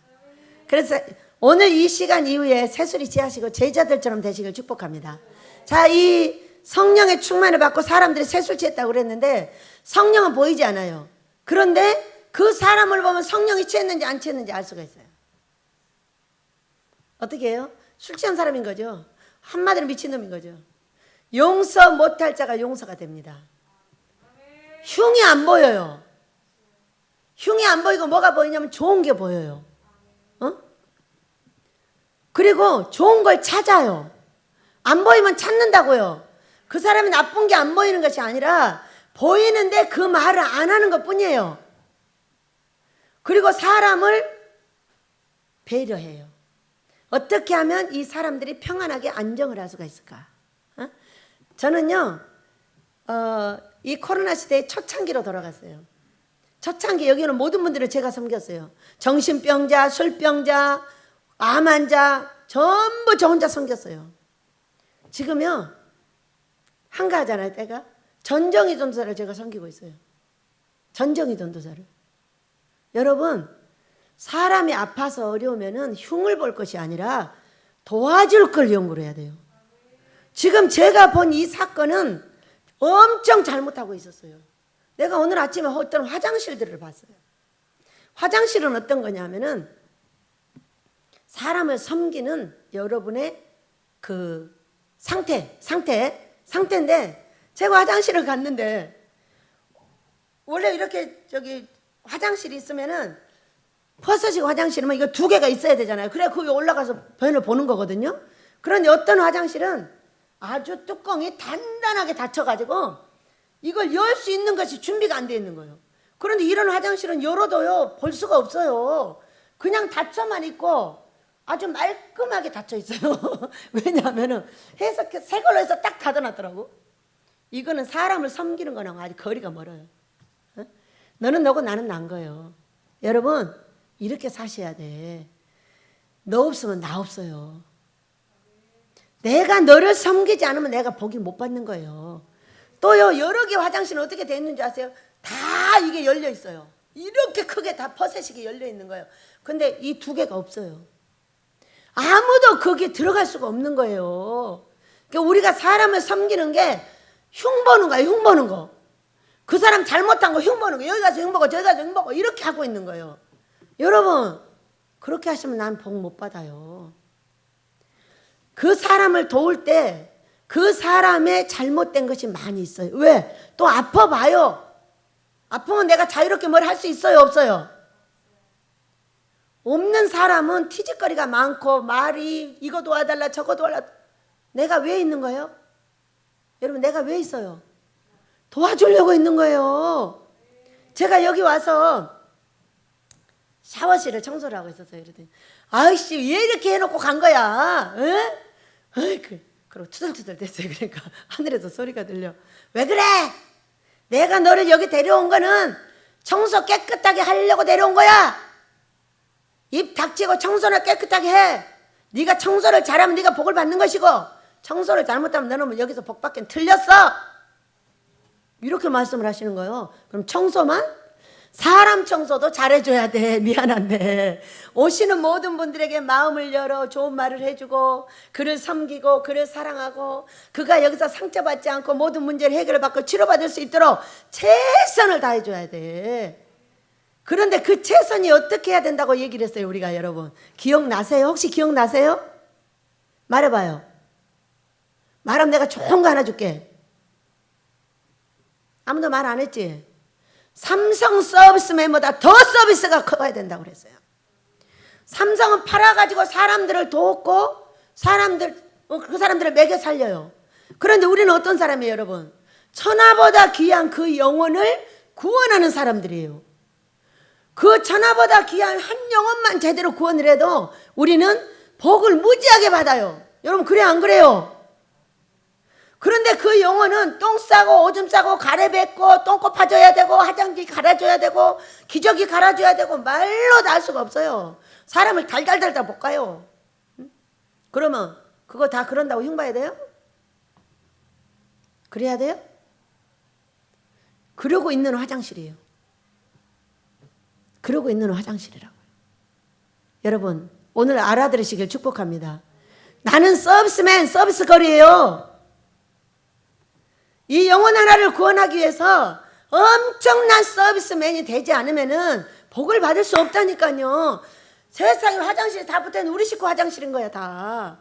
그래서 오늘 이 시간 이후에 새술이 취하시고 제자들처럼 되시길 축복합니다. 자, 이 성령의 충만을 받고 사람들이 새술 취했다고 그랬는데 성령은 보이지 않아요. 그런데 그 사람을 보면 성령이 취했는지 안 취했는지 알 수가 있어요. 어떻게 해요? 술 취한 사람인 거죠. 한마디로 미친놈인 거죠. 용서 못할 자가 용서가 됩니다. 흉이 안 보여요. 흉이 안 보이고 뭐가 보이냐면 좋은 게 보여요. 어? 그리고 좋은 걸 찾아요. 안 보이면 찾는다고요. 그 사람이 나쁜 게 안 보이는 것이 아니라 보이는데 그 말을 안 하는 것 뿐이에요. 그리고 사람을 배려해요. 어떻게 하면 이 사람들이 평안하게 안정을 할 수가 있을까? 어? 저는요, 이 코로나 시대에 초창기로 돌아갔어요. 초창기 여기는 모든 분들을 제가 섬겼어요. 정신병자, 술병자, 암 환자 전부 저 혼자 섬겼어요. 지금요 한가하잖아요. 때가 전정희 전도사를 제가 섬기고 있어요. 전정희 전도사를. 여러분, 사람이 아파서 어려우면은 흉을 볼 것이 아니라 도와줄 걸 연구를 해야 돼요. 지금 제가 본 이 사건은 엄청 잘못하고 있었어요. 내가 오늘 아침에 어떤 화장실들을 봤어요. 화장실은 어떤 거냐면은 사람을 섬기는 여러분의 그 상태인데 제가 화장실을 갔는데 원래 이렇게 저기 화장실이 있으면은 퍼스식 화장실이면 이거 두 개가 있어야 되잖아요. 그래 거기 올라가서 변을 보는 거거든요. 그런데 어떤 화장실은 아주 뚜껑이 단단하게 닫혀가지고 이걸 열 수 있는 것이 준비가 안 돼 있는 거예요. 그런데 이런 화장실은 열어도요 볼 수가 없어요. 그냥 닫혀만 있고 아주 말끔하게 닫혀 있어요. 왜냐하면은 해석해 새 걸로 해서 딱 닫아놨더라고. 이거는 사람을 섬기는 거랑 아주 거리가 멀어요. 어? 너는 너고 나는 난 거예요. 여러분 이렇게 사셔야 돼. 너 없으면 나 없어요. 내가 너를 섬기지 않으면 내가 복이 못 받는 거예요. 또요 여러 개 화장실은 어떻게 돼 있는지 아세요? 다 이게 열려 있어요. 이렇게 크게 다 퍼세식이 열려 있는 거예요. 근데 이 두 개가 없어요. 아무도 거기에 들어갈 수가 없는 거예요. 그러니까 우리가 사람을 섬기는 게 흉 보는 거예요. 흉 보는 거. 그 사람 잘못한 거 흉 보는 거. 여기 가서 흉 보고 저기 가서 흉 보고 이렇게 하고 있는 거예요. 여러분 그렇게 하시면 난 복 못 받아요. 그 사람을 도울 때 그 사람의 잘못된 것이 많이 있어요. 왜? 또 아파봐요. 아프면 내가 자유롭게 뭘 할 수 있어요? 없어요? 없는 사람은 티짓거리가 많고 말이 이거 도와달라 저거 도와달라. 내가 왜 있는 거예요? 여러분 내가 왜 있어요? 도와주려고 있는 거예요. 제가 여기 와서 샤워실을 청소를 하고 있었어요. 그랬더니 아이씨 왜 이렇게 해놓고 간 거야? 그리고 투덜투덜 됐어요. 그러니까 하늘에서 소리가 들려. 왜 그래? 내가 너를 여기 데려온 거는 청소 깨끗하게 하려고 데려온 거야. 입 닥치고 청소를 깨끗하게 해. 네가 청소를 잘하면 네가 복을 받는 것이고 청소를 잘못하면 너는 여기서 복 받긴 틀렸어. 이렇게 말씀을 하시는 거예요. 그럼 청소만? 사람 청소도 잘해줘야 돼. 미안한데 오시는 모든 분들에게 마음을 열어 좋은 말을 해주고 그를 섬기고 그를 사랑하고 그가 여기서 상처받지 않고 모든 문제를 해결받고 치료받을 수 있도록 최선을 다해줘야 돼. 그런데 그 최선이 어떻게 해야 된다고 얘기를 했어요. 우리가 여러분 기억나세요? 혹시 기억나세요? 말해봐요. 말하면 내가 좋은 거 하나 줄게. 아무도 말 안 했지? 삼성 서비스맨보다 더 서비스가 커야 된다고 그랬어요. 삼성은 팔아가지고 사람들을 돕고 그 사람들을 먹여 살려요. 그런데 우리는 어떤 사람이에요 여러분? 천하보다 귀한 그 영혼을 구원하는 사람들이에요. 그 천하보다 귀한 한 영혼만 제대로 구원을 해도 우리는 복을 무지하게 받아요. 여러분 그래요 안 그래요? 그런데 그 영혼은 똥 싸고 오줌 싸고 가래 뱉고 똥꼬 파줘야 되고 화장지 갈아줘야 되고 기저귀 갈아줘야 되고 말로 다 할 수가 없어요. 사람을 달달달달 볶아요. 그러면 그거 다 그런다고 흉봐야 돼요? 그래야 돼요? 그러고 있는 화장실이에요. 그러고 있는 화장실이라고요. 여러분 오늘 알아들으시길 축복합니다. 나는 서비스맨 서비스걸이에요. 이 영혼 하나를 구원하기 위해서 엄청난 서비스맨이 되지 않으면은 복을 받을 수 없다니까요. 세상에 화장실이 다 붙어있는 우리 식구 화장실인 거야 다.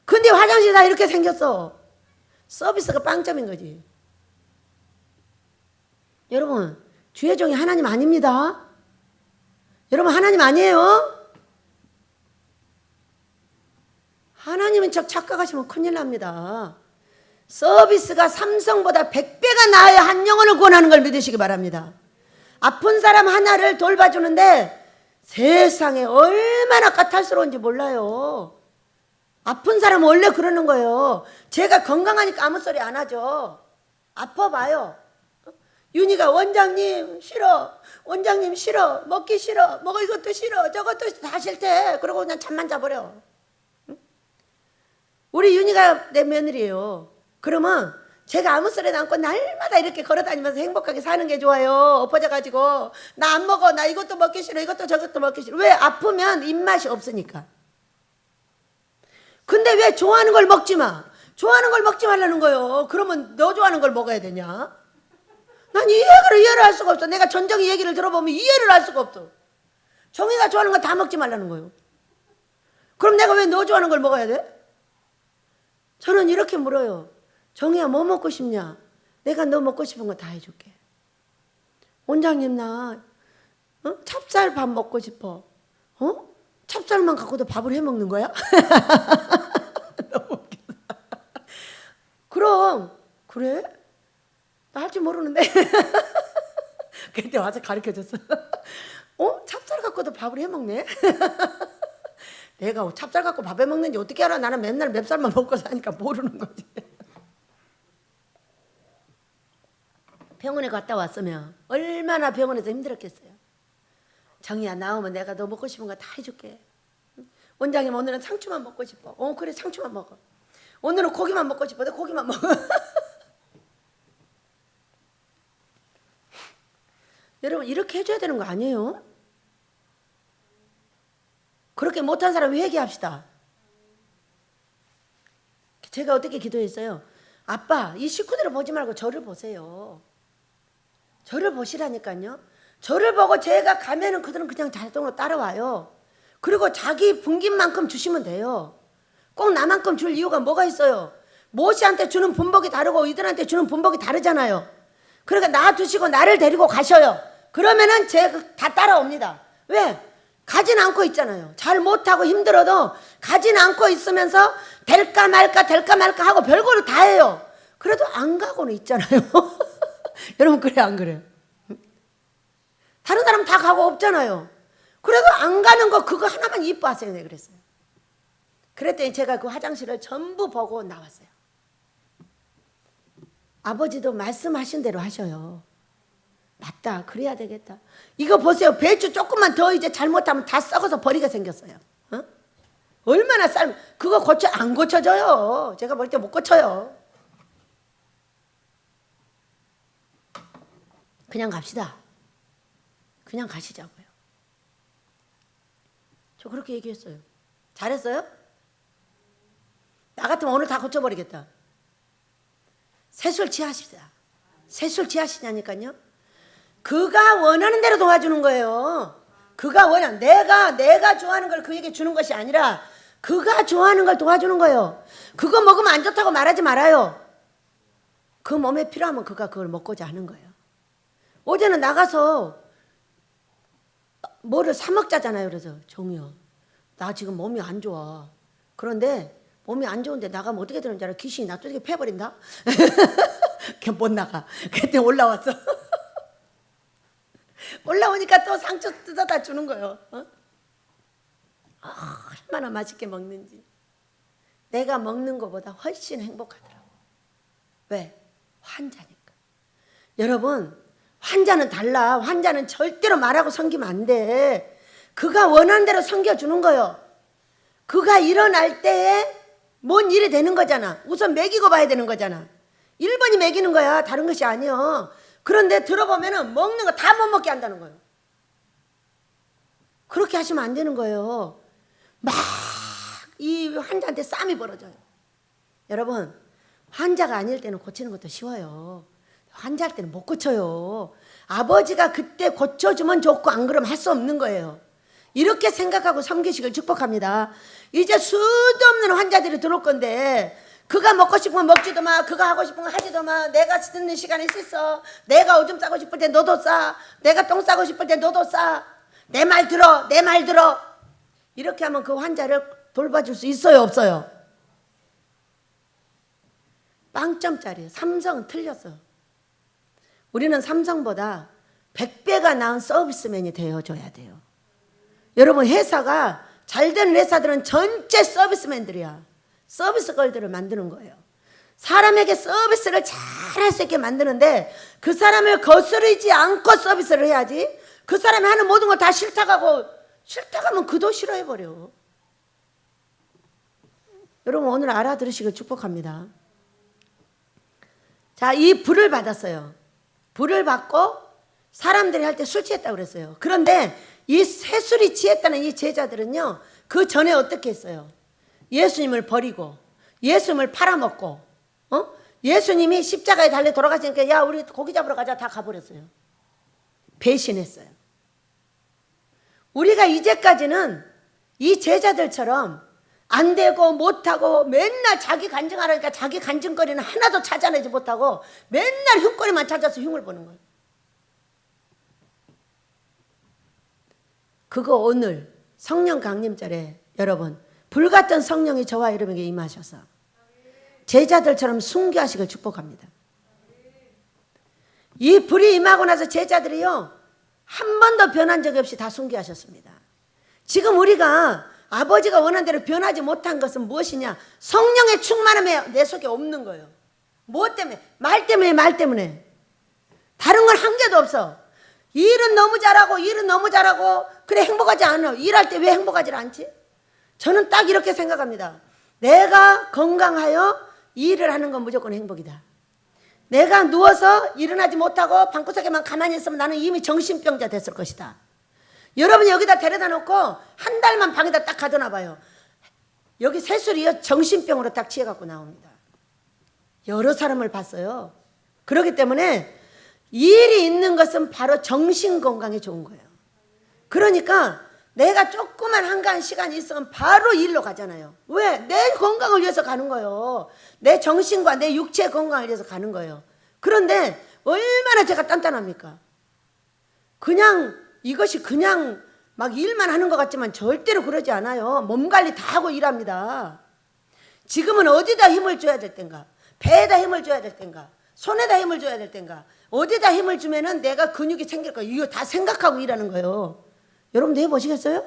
근데 화장실이 다 이렇게 생겼어. 서비스가 빵점인 거지. 여러분 주의 종이 하나님 아닙니다. 여러분 하나님 아니에요? 하나님은 착각하시면 큰일 납니다. 서비스가 삼성보다 100배가 나아야 한 영혼을 구원하는 걸 믿으시기 바랍니다. 아픈 사람 하나를 돌봐주는데 세상에 얼마나 까탈스러운지 몰라요. 아픈 사람은 원래 그러는 거예요. 제가 건강하니까 아무 소리 안 하죠. 아파봐요. 윤희가 원장님 싫어, 원장님 싫어, 먹기 싫어, 먹을 것도 싫어, 저것도 다 싫대. 그러고 그냥 잠만 자버려. 우리 윤희가 내 며느리예요. 그러면 제가 아무 소리도 않고 날마다 이렇게 걸어다니면서 행복하게 사는 게 좋아요. 엎어져가지고 나 안 먹어, 나 이것도 먹기 싫어, 이것도 저것도 먹기 싫어. 왜? 아프면 입맛이 없으니까. 근데 왜 좋아하는 걸 먹지 마? 좋아하는 걸 먹지 말라는 거예요. 그러면 너 좋아하는 걸 먹어야 되냐? 난 이해를 할 수가 없어. 내가 전정이 얘기를 들어보면 이해를 할 수가 없어. 정이가 좋아하는 거 다 먹지 말라는 거예요. 그럼 내가 왜 너 좋아하는 걸 먹어야 돼? 저는 이렇게 물어요. 정이야, 뭐 먹고 싶냐? 내가 너 먹고 싶은 거 다 해줄게. 원장님, 나 찹쌀밥 먹고 싶어. 찹쌀만 갖고도 밥을 해 먹는 거야? 너무 웃기다. 그럼 그래? 나 할 줄 모르는데. 그때 와서 가르쳐줬어. 찹쌀 갖고도 밥을 해 먹네? 내가 찹쌀 갖고 밥해 먹는지 어떻게 알아? 나는 맨날 맵쌀만 먹고 사니까 모르는 거지. 병원에 갔다 왔으면 얼마나 병원에서 힘들었겠어요. 정이야, 나오면 내가 너 먹고 싶은 거 다 해줄게. 원장님, 오늘은 상추만 먹고 싶어. 그래, 상추만 먹어. 오늘은 고기만 먹고 싶어. 너 고기만 먹어. 여러분, 이렇게 해줘야 되는 거 아니에요? 그렇게 못한 사람 회개합시다. 제가 어떻게 기도했어요? 아빠, 이 식구들을 보지 말고 저를 보세요. 저를 보시라니까요. 저를 보고 제가 가면은 그들은 그냥 자동으로 따라와요. 그리고 자기 분긴 만큼 주시면 돼요. 꼭 나만큼 줄 이유가 뭐가 있어요? 모시한테 주는 분복이 다르고 이들한테 주는 분복이 다르잖아요. 그러니까 나 두시고 나를 데리고 가셔요. 그러면은 제가 다 따라옵니다. 왜? 가진 않고 있잖아요. 잘 못하고 힘들어도 가진 않고 있으면서 될까 말까 하고 별거를 다 해요. 그래도 안 가고는 있잖아요. 여러분, 그래 안 그래요? 다른 사람 다 가고 없잖아요. 그래도 안 가는 거 그거 하나만 이뻐하세요. 네, 그랬어요. 그랬더니 제가 그 화장실을 전부 보고 나왔어요. 아버지도 말씀하신 대로 하셔요. 맞다, 그래야 되겠다. 이거 보세요. 배추 조금만 더 이제 잘못하면 다 썩어서 버리게 생겼어요. 얼마나 그거 안 고쳐져요. 제가 볼 때 못 고쳐요. 그냥 갑시다. 그냥 가시자고요. 저 그렇게 얘기했어요. 잘했어요? 나 같으면 오늘 다 고쳐버리겠다. 새술 취하십시다. 새술 취하시냐니까요. 그가 원하는 대로 도와주는 거예요. 그가 내가 좋아하는 걸 그에게 주는 것이 아니라 그가 좋아하는 걸 도와주는 거예요. 그거 먹으면 안 좋다고 말하지 말아요. 그 몸에 필요하면 그가 그걸 먹고자 하는 거예요. 어제는 나가서 뭐를 사 먹자잖아요. 그래서 종이요, 나 지금 몸이 안 좋아. 그런데 몸이 안 좋은데 나가면 어떻게 되는지 알아? 귀신이 나 뚜둑이 패버린다. 걔 못 나가. 그때 올라왔어. 올라오니까 또 상추 뜯어다 주는 거예요. 얼마나 맛있게 먹는지. 내가 먹는 것보다 훨씬 행복하더라고. 왜? 환자니까. 여러분, 환자는 달라. 환자는 절대로 말하고 섬기면 안 돼. 그가 원하는 대로 섬겨주는 거예요. 그가 일어날 때에 뭔 일이 되는 거잖아. 우선 먹이고 봐야 되는 거잖아. 1번이 먹이는 거야. 다른 것이 아니요. 그런데 들어보면은 먹는 거 다 못 먹게 한다는 거예요. 그렇게 하시면 안 되는 거예요. 막 이 환자한테 싸움이 벌어져요. 여러분, 환자가 아닐 때는 고치는 것도 쉬워요. 환자할 때는 못 고쳐요. 아버지가 그때 고쳐주면 좋고 안 그러면 할 수 없는 거예요. 이렇게 생각하고 섬기시길 축복합니다. 이제 수도 없는 환자들이 들어올 건데 그가 먹고 싶은 건 먹지도 마, 그가 하고 싶은 건 하지도 마. 내가 듣는 시간이 있어. 내가 오줌 싸고 싶을 때 너도 싸. 내가 똥 싸고 싶을 때 너도 싸. 내 말 들어, 내 말 들어. 이렇게 하면 그 환자를 돌봐줄 수 있어요, 없어요? 빵점짜리예요. 삼성은 틀렸어. 우리는 삼성보다 100배가 나은 서비스맨이 되어줘야 돼요. 여러분, 회사가 잘된 회사들은 전체 서비스맨들이야. 서비스 걸들을 만드는 거예요. 사람에게 서비스를 잘할 수 있게 만드는데 그 사람을 거스르지 않고 서비스를 해야지. 그 사람이 하는 모든 걸 다 싫다고 하면 그도 싫어해버려. 여러분, 오늘 알아들으시길 축복합니다. 자, 이 불을 받았어요. 불을 받고 사람들이 할 때 술 취했다고 그랬어요. 그런데 이 새술이 취했다는 이 제자들은요, 그 전에 어떻게 했어요? 예수님을 버리고 예수님을 팔아먹고 예수님이 십자가에 달려 돌아가시니까 야, 우리 고기 잡으러 가자, 다 가버렸어요. 배신했어요. 우리가 이제까지는 이 제자들처럼 안 되고 못하고 맨날 자기 간증하라니까 자기 간증거리는 하나도 찾아내지 못하고 맨날 흉거리만 찾아서 흉을 보는 거예요. 그거 오늘 성령 강림절에 여러분, 불같은 성령이 저와 여러분에게 임하셔서 제자들처럼 순교하시길 축복합니다. 이 불이 임하고 나서 제자들이요, 한 번도 변한 적이 없이 다 순교하셨습니다. 지금 우리가 아버지가 원하는 대로 변하지 못한 것은 무엇이냐? 성령의 충만함이 내 속에 없는 거예요. 무엇 때문에? 말 때문에. 다른 건 한 개도 없어. 일은 너무 잘하고 그래 행복하지 않아. 일할 때 왜 행복하지 않지? 저는 딱 이렇게 생각합니다. 내가 건강하여 일을 하는 건 무조건 행복이다. 내가 누워서 일어나지 못하고 방구석에만 가만히 있으면 나는 이미 정신병자 됐을 것이다. 여러분이 여기다 데려다 놓고 한 달만 방에다 딱 가둬놔 봐요. 여기 새술이요, 정신병으로 딱 취해갖고 나옵니다. 여러 사람을 봤어요. 그렇기 때문에 일이 있는 것은 바로 정신 건강에 좋은 거예요. 그러니까 내가 조그만 한가한 시간이 있으면 바로 일로 가잖아요. 왜? 내 건강을 위해서 가는 거예요. 내 정신과 내 육체 건강을 위해서 가는 거예요. 그런데 얼마나 제가 단단합니까? 이것이 그냥 막 일만 하는 것 같지만 절대로 그러지 않아요. 몸 관리 다 하고 일합니다. 지금은 어디다 힘을 줘야 될 땐가? 배에다 힘을 줘야 될 땐가? 손에다 힘을 줘야 될 땐가? 어디다 힘을 주면은 내가 근육이 생길 거야. 이거 다 생각하고 일하는 거예요. 여러분도 해보시겠어요?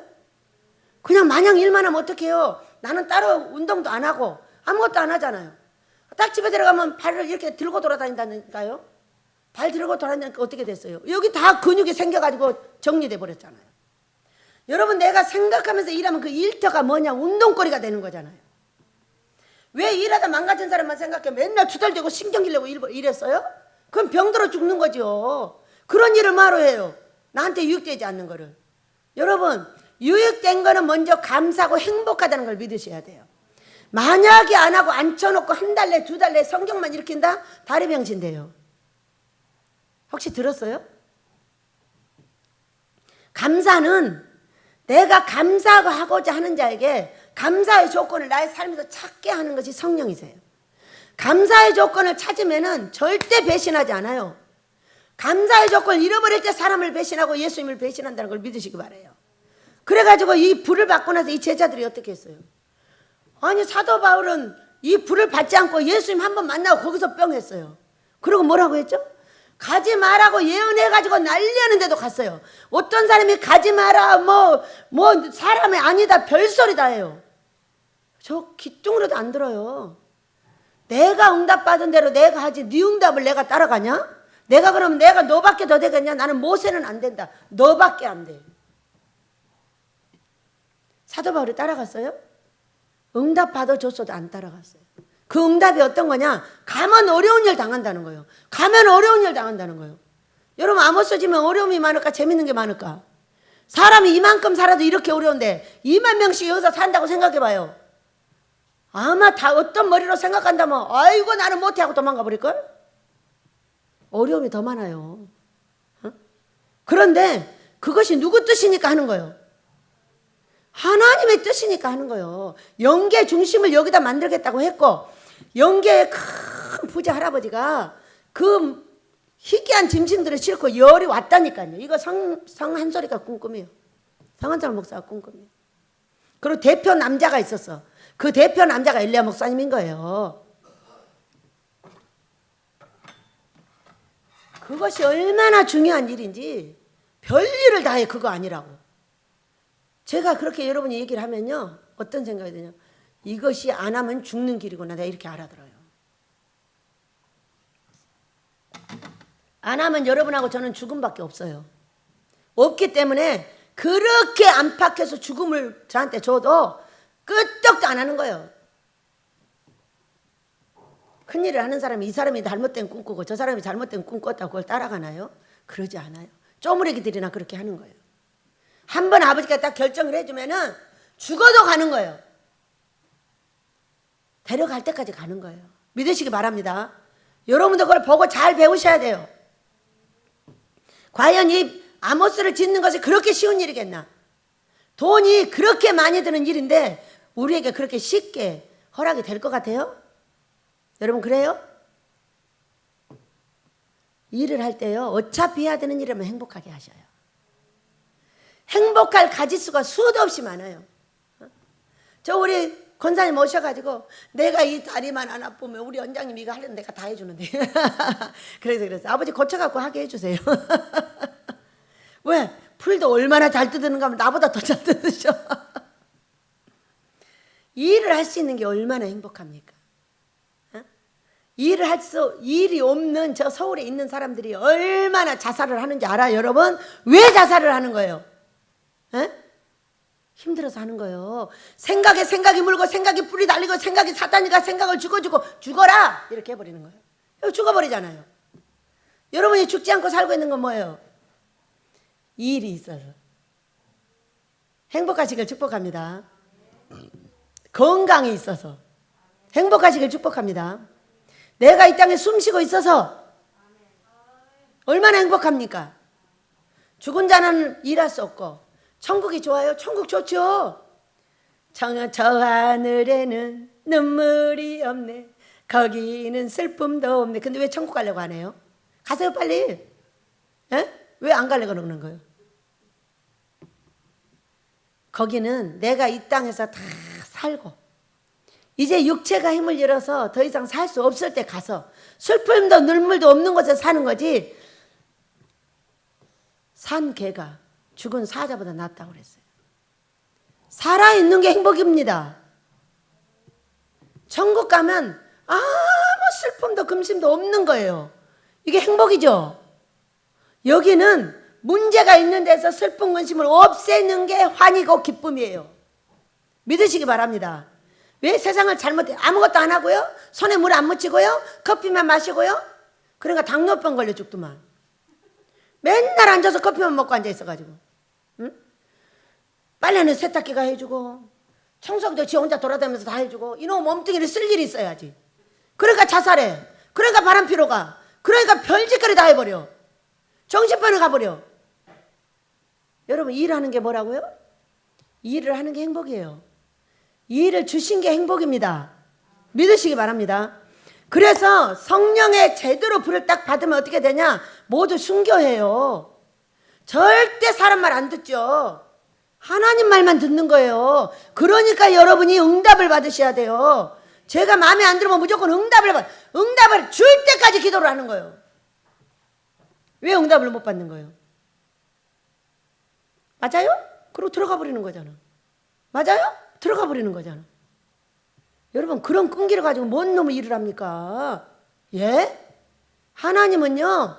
그냥 마냥 일만 하면 어떡해요? 나는 따로 운동도 안 하고 아무것도 안 하잖아요. 딱 집에 들어가면 발을 이렇게 들고 돌아다닌다니까요. 발 들고 돌아다니니까 어떻게 됐어요? 여기 다 근육이 생겨가지고 정리돼 버렸잖아요. 여러분, 내가 생각하면서 일하면 그 일터가 뭐냐? 운동거리가 되는 거잖아요. 왜 일하다 망가진 사람만 생각해? 맨날 투덜대고 신경질 내고 일했어요? 그럼 병들어 죽는 거죠. 그런 일을 뭐하러 해요? 나한테 유익되지 않는 거를. 여러분, 유익된 거는 먼저 감사하고 행복하다는 걸 믿으셔야 돼요. 만약에 안 하고 앉혀놓고 한 달 내, 두 달 내 성경만 일으킨다? 다리 병신 돼요. 혹시 들었어요? 감사는 내가 감사하고자 하는 자에게 감사의 조건을 나의 삶에서 찾게 하는 것이 성령이세요. 감사의 조건을 찾으면은 절대 배신하지 않아요. 감사의 조건을 잃어버릴 때 사람을 배신하고 예수님을 배신한다는 걸 믿으시기 바라요. 그래가지고 이 불을 받고 나서 이 제자들이 어떻게 했어요? 아니, 사도 바울은 이 불을 받지 않고 예수님 한번 만나고 거기서 뿅 했어요. 그리고 뭐라고 했죠? 가지 마라고 예언해가지고 난리하는데도 갔어요. 어떤 사람이 가지 마라 뭐 사람이 아니다 별소리다 해요. 저 귀뚱으로도 안 들어요. 내가 응답받은 대로 내가 하지 네 응답을 내가 따라가냐? 내가 그럼 내가 너밖에 더 되겠냐? 나는 모세는 안 된다. 너밖에 안 돼. 사도 바울이 따라갔어요? 응답 받아줬어도 안 따라갔어요. 그 응답이 어떤 거냐? 가면 어려운 일 당한다는 거예요. 가면 어려운 일 당한다는 거예요. 여러분, 아모스 지면 어려움이 많을까? 재밌는 게 많을까? 사람이 이만큼 살아도 이렇게 어려운데 2만 명씩 여기서 산다고 생각해봐요. 아마 다 어떤 머리로 생각한다면 아이고 나는 못해 하고 도망가 버릴걸? 어려움이 더 많아요. 그런데 그것이 누구 뜻이니까 하는 거예요? 하나님의 뜻이니까 하는 거예요. 영계 중심을 여기다 만들겠다고 했고, 영계의 큰 부자 할아버지가 그 희귀한 짐승들을 싣고 열이 왔다니까요. 이거 성 한 소리가 꿈꿈이에요. 황원찬 목사가 꾼 겁니다. 그리고 대표 남자가 있었어. 그 대표 남자가 엘리야 목사님인 거예요. 그것이 얼마나 중요한 일인지 별일을 다 해. 그거 아니라고. 제가 그렇게 여러분이 얘기를 하면요, 어떤 생각이 드냐, 이것이 안 하면 죽는 길이구나, 내가 이렇게 알아들어요. 안 하면 여러분하고 저는 죽음밖에 없어요. 없기 때문에 그렇게 안팎에서 죽음을 저한테 줘도 끄떡도 안 하는 거예요. 큰일을 하는 사람이 이 사람이 잘못된 꿈 꾸고 저 사람이 잘못된 꿈 꿨다고 그걸 따라가나요? 그러지 않아요. 쪼무레기들이나 그렇게 하는 거예요. 한 번 아버지가 딱 결정을 해주면은 죽어도 가는 거예요. 데려갈 때까지 가는 거예요. 믿으시기 바랍니다. 여러분도 그걸 보고 잘 배우셔야 돼요. 과연 이 아모스를 짓는 것이 그렇게 쉬운 일이겠나? 돈이 그렇게 많이 드는 일인데 우리에게 그렇게 쉽게 허락이 될 것 같아요? 여러분 그래요? 일을 할 때요, 어차피 해야 되는 일이면 행복하게 하셔요. 행복할 가지수가 수도 없이 많아요. 저 우리 권사님 오셔가지고 내가 이 다리만 안 아프면 우리 원장님 이거 하려면 내가 다 해주는데 그래서 아버지 고쳐갖고 하게 해주세요. 왜? 풀도 얼마나 잘 뜯는가 하면 나보다 더 잘 뜯으셔. 일을 할 수 있는 게 얼마나 행복합니까? 일이 없는 저 서울에 있는 사람들이 얼마나 자살을 하는지 알아요, 여러분? 왜 자살을 하는 거예요? 힘들어서 하는 거예요. 생각에 생각이 물고 생각이 뿌리 달리고 생각이 사단이가 생각을 죽어주고 죽어라! 이렇게 해버리는 거예요. 죽어버리잖아요. 여러분이 죽지 않고 살고 있는 건 뭐예요? 일이 있어서. 행복하시길 축복합니다. 건강이 있어서 행복하시길 축복합니다. 내가 이 땅에 숨쉬고 있어서 얼마나 행복합니까? 죽은 자는 일할 수 없고 천국이 좋아요? 천국 좋죠. 저 하늘에는 눈물이 없네, 거기는 슬픔도 없네. 근데 왜 천국 가려고 안 해요? 가세요 빨리. 왜 안 가려고 그러는 거예요? 거기는 내가 이 땅에서 다 살고 이제 육체가 힘을 잃어서 더 이상 살 수 없을 때 가서 슬픔도 눈물도 없는 곳에 사는 거지, 산 개가 죽은 사자보다 낫다고 그랬어요. 살아있는 게 행복입니다. 천국 가면 아무 슬픔도 금심도 없는 거예요. 이게 행복이죠. 여기는 문제가 있는 데서 슬픔 근심을 없애는 게 환희고 기쁨이에요. 믿으시기 바랍니다. 왜 세상을 잘못해? 아무것도 안 하고요, 손에 물 안 묻히고요, 커피만 마시고요. 그러니까 당뇨병 걸려 죽더만. 맨날 앉아서 커피만 먹고 앉아 있어가지고, 응? 빨래는 세탁기가 해주고 청소기도 지 혼자 돌아다니면서 다 해주고, 이놈 몸뚱이를 쓸 일이 있어야지. 그러니까 자살해. 그러니까 바람 피러 가. 그러니까 별짓거리 다 해버려. 정신병을 가버려. 여러분, 일하는 게 뭐라고요? 일을 하는 게 행복이에요. 일을 주신 게 행복입니다. 믿으시기 바랍니다. 그래서 성령의 제대로 불을 딱 받으면 어떻게 되냐? 모두 순교해요. 절대 사람 말 안 듣죠. 하나님 말만 듣는 거예요. 그러니까 여러분이 응답을 받으셔야 돼요. 제가 마음에 안 들면 무조건 응답을 줄 때까지 기도를 하는 거예요. 왜 응답을 못 받는 거예요? 맞아요? 그리고 들어가 버리는 거잖아. 맞아요? 들어가 버리는 거잖아. 여러분, 그런 끈기를 가지고 뭔 놈의 일을 합니까? 예? 하나님은요,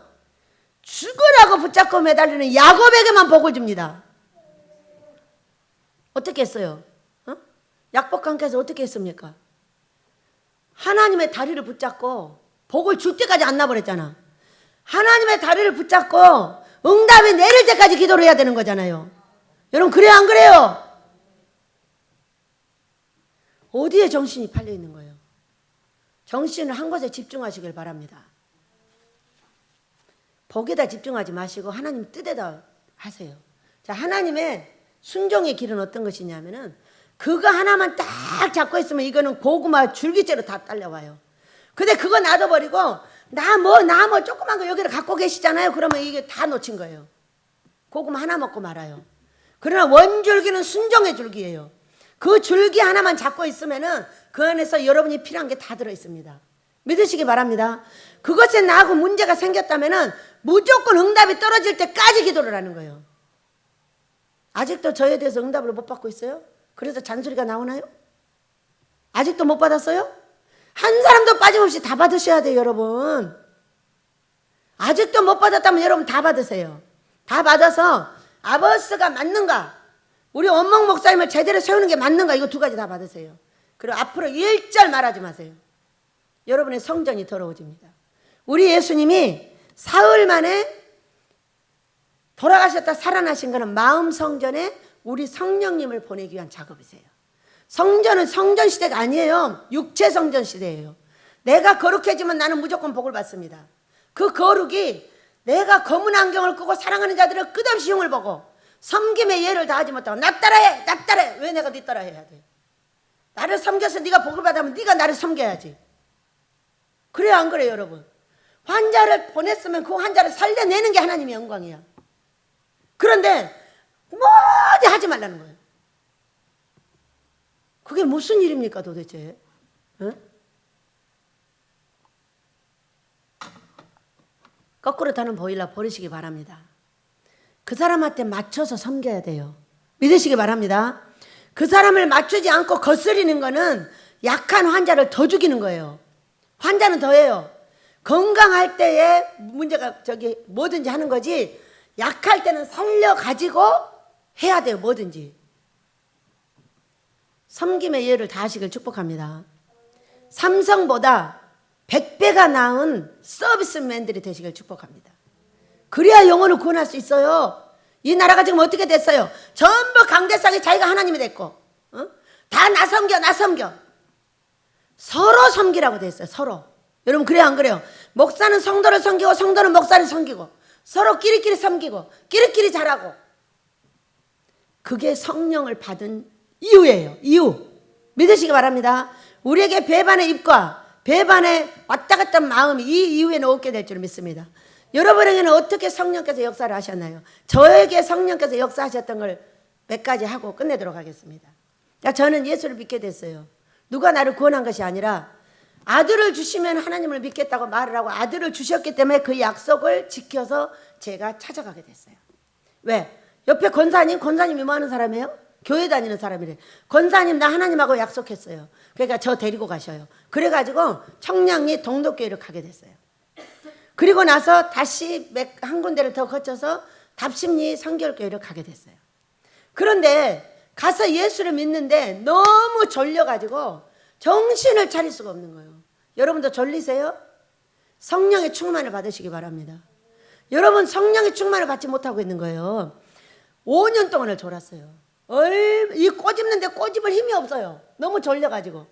죽으라고 붙잡고 매달리는 야곱에게만 복을 줍니다. 어떻게 했어요? 약복강께서 어떻게 했습니까? 하나님의 다리를 붙잡고 복을 줄 때까지 안 놔버렸잖아. 하나님의 다리를 붙잡고 응답이 내릴 때까지 기도를 해야 되는 거잖아요. 여러분, 그래요 안 그래요? 어디에 정신이 팔려 있는 거예요? 정신을 한 곳에 집중하시길 바랍니다. 복에다 집중하지 마시고 하나님 뜻에다 하세요. 자, 하나님의 순종의 길은 어떤 것이냐면은, 그거 하나만 딱 잡고 있으면 이거는 고구마 줄기째로 다 딸려와요. 근데 그거 놔둬버리고 나 뭐 조그만 거 여기를 갖고 계시잖아요. 그러면 이게 다 놓친 거예요. 고구마 하나 먹고 말아요. 그러나 원줄기는 순종의 줄기예요. 그 줄기 하나만 잡고 있으면은 그 안에서 여러분이 필요한 게 다 들어있습니다. 믿으시기 바랍니다. 그것에 나하고 문제가 생겼다면은 무조건 응답이 떨어질 때까지 기도를 하는 거예요. 아직도 저에 대해서 응답을 못 받고 있어요? 그래서 잔소리가 나오나요? 아직도 못 받았어요? 한 사람도 빠짐없이 다 받으셔야 돼요, 여러분. 아직도 못 받았다면 여러분 다 받으세요. 다 받아서 아버스가 맞는가, 우리 원목 목사님을 제대로 세우는 게 맞는가, 이거 두 가지 다 받으세요. 그리고 앞으로 일절 말하지 마세요. 여러분의 성전이 더러워집니다. 우리 예수님이 사흘 만에 돌아가셨다 살아나신 것은 마음 성전에 우리 성령님을 보내기 위한 작업이세요. 성전은 성전 시대가 아니에요. 육체 성전 시대예요. 내가 거룩해지면 나는 무조건 복을 받습니다. 그 거룩이 내가 검은 안경을 끄고 사랑하는 자들을 끝없이 흉을 보고 섬김의 예를 다하지 못하고 나 따라해, 나 따라해. 왜 내가 네 따라해야 돼? 나를 섬겨서 네가 복을 받으면 네가 나를 섬겨야지. 그래요, 안 그래요, 여러분? 환자를 보냈으면 그 환자를 살려내는 게 하나님의 영광이야. 그런데 뭐지 하지 말라는 거예요. 그게 무슨 일입니까 도대체? 응? 거꾸로 타는 보일러 버리시기 바랍니다. 그 사람한테 맞춰서 섬겨야 돼요. 믿으시기 바랍니다. 그 사람을 맞추지 않고 거스리는 거는 약한 환자를 더 죽이는 거예요. 환자는 더해요. 건강할 때에 문제가 뭐든지 하는 거지, 약할 때는 살려가지고 해야 돼요. 뭐든지. 섬김의 예를 다하시길 축복합니다. 삼성보다 100배가 나은 서비스맨들이 되시길 축복합니다. 그래야 영혼을 구원할 수 있어요. 이 나라가 지금 어떻게 됐어요? 전부 강대상이 자기가 하나님이 됐고, 다 나 섬겨, 나 섬겨. 서로 섬기라고 됐어요. 서로. 여러분 그래요, 안 그래요? 목사는 성도를 섬기고 성도는 목사를 섬기고 서로 끼리끼리 섬기고 끼리끼리 잘하고. 그게 성령을 받은 이유예요. 이유. 믿으시기 바랍니다. 우리에게 배반의 입과 배반의 왔다 갔다 마음이 이 이유에는 없게 될 줄 믿습니다. 여러분에게는 어떻게 성령께서 역사를 하셨나요? 저에게 성령께서 역사하셨던 걸 몇 가지 하고 끝내도록 하겠습니다. 저는 예수를 믿게 됐어요. 누가 나를 구원한 것이 아니라 아들을 주시면 하나님을 믿겠다고 말을 하고 아들을 주셨기 때문에 그 약속을 지켜서 제가 찾아가게 됐어요. 왜? 옆에 권사님이 뭐 하는 사람이에요? 교회 다니는 사람이래. 권사님 나 하나님하고 약속했어요. 그러니까 저 데리고 가셔요. 그래가지고 청량리 동덕교회를 가게 됐어요. 그리고 나서 다시 한 군데를 더 거쳐서 답심리 성결교회를 가게 됐어요. 그런데 가서 예수를 믿는데 너무 졸려가지고 정신을 차릴 수가 없는 거예요. 여러분도 졸리세요? 성령의 충만을 받으시기 바랍니다. 여러분 성령의 충만을 받지 못하고 있는 거예요. 5년 동안을 졸았어요. 이 꼬집는데 꼬집을 힘이 없어요. 너무 졸려가지고.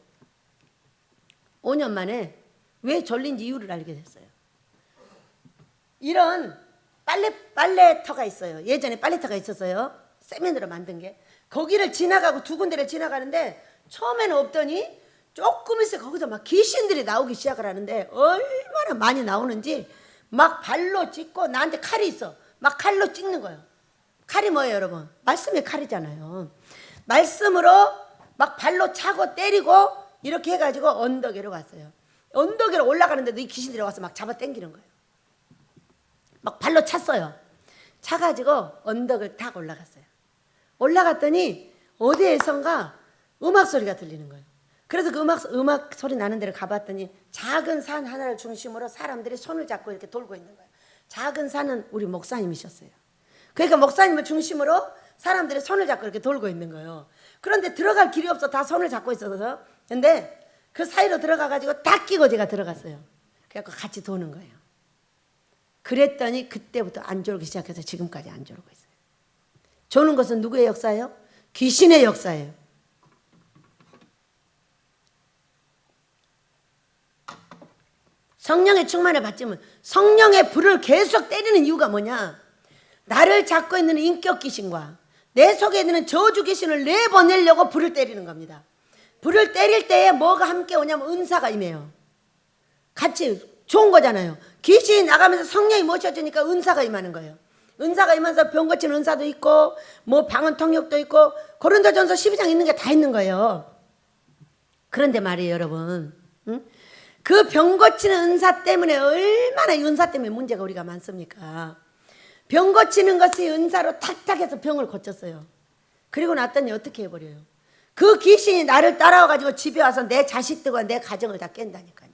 5년 만에 왜 졸린지 이유를 알게 됐어요. 이런 빨래터가 있어요. 예전에 빨래터가 있었어요. 세면으로 만든 게. 거기를 지나가고 두 군데를 지나가는데 처음에는 없더니 조금 있어 거기서 막 귀신들이 나오기 시작을 하는데 얼마나 많이 나오는지 막 발로 찍고 나한테 칼이 있어. 막 칼로 찍는 거예요. 칼이 뭐예요, 여러분? 말씀의 칼이잖아요. 말씀으로 막 발로 차고 때리고 이렇게 해가지고 언덕 위로 갔어요. 언덕 위로 올라가는데도 이 귀신들이 와서 막 잡아 당기는 거예요. 막 발로 찼어요. 차가지고 언덕을 탁 올라갔어요. 올라갔더니 어디에선가 음악 소리가 들리는 거예요. 그래서 그 음악 소리 나는 데를 가봤더니 작은 산 하나를 중심으로 사람들이 손을 잡고 이렇게 돌고 있는 거예요. 작은 산은 우리 목사님이셨어요. 그러니까 목사님을 중심으로 사람들이 손을 잡고 이렇게 돌고 있는 거예요. 그런데 들어갈 길이 없어. 다 손을 잡고 있어서. 근데 그 사이로 들어가가지고 딱 끼고 제가 들어갔어요. 그래갖고 같이 도는 거예요. 그랬더니 그때부터 안 졸기 시작해서 지금까지 안 졸고 있어요. 조는 것은 누구의 역사예요? 귀신의 역사예요. 성령의 충만을 받지면 성령의 불을 계속 때리는 이유가 뭐냐? 나를 잡고 있는 인격 귀신과 내 속에 있는 저주 귀신을 내보내려고 불을 때리는 겁니다. 불을 때릴 때에 뭐가 함께 오냐면 은사가 임해요. 같이 좋은 거잖아요. 귀신이 나가면서 성령이 모셔주니까 은사가 임하는 거예요. 은사가 임해서 병 고치는 은사도 있고 뭐 방언 통역도 있고 고린도전서 12장 있는 게 다 있는 거예요. 그런데 말이에요, 여러분. 응? 그 병 고치는 은사 때문에 얼마나 이 은사 때문에 문제가 우리가 많습니까? 병 고치는 것이 은사로 탁탁해서 병을 고쳤어요. 그리고 났더니 어떻게 해버려요? 그 귀신이 나를 따라와가지고 집에 와서 내 자식들과 내 가정을 다 깬다니까요.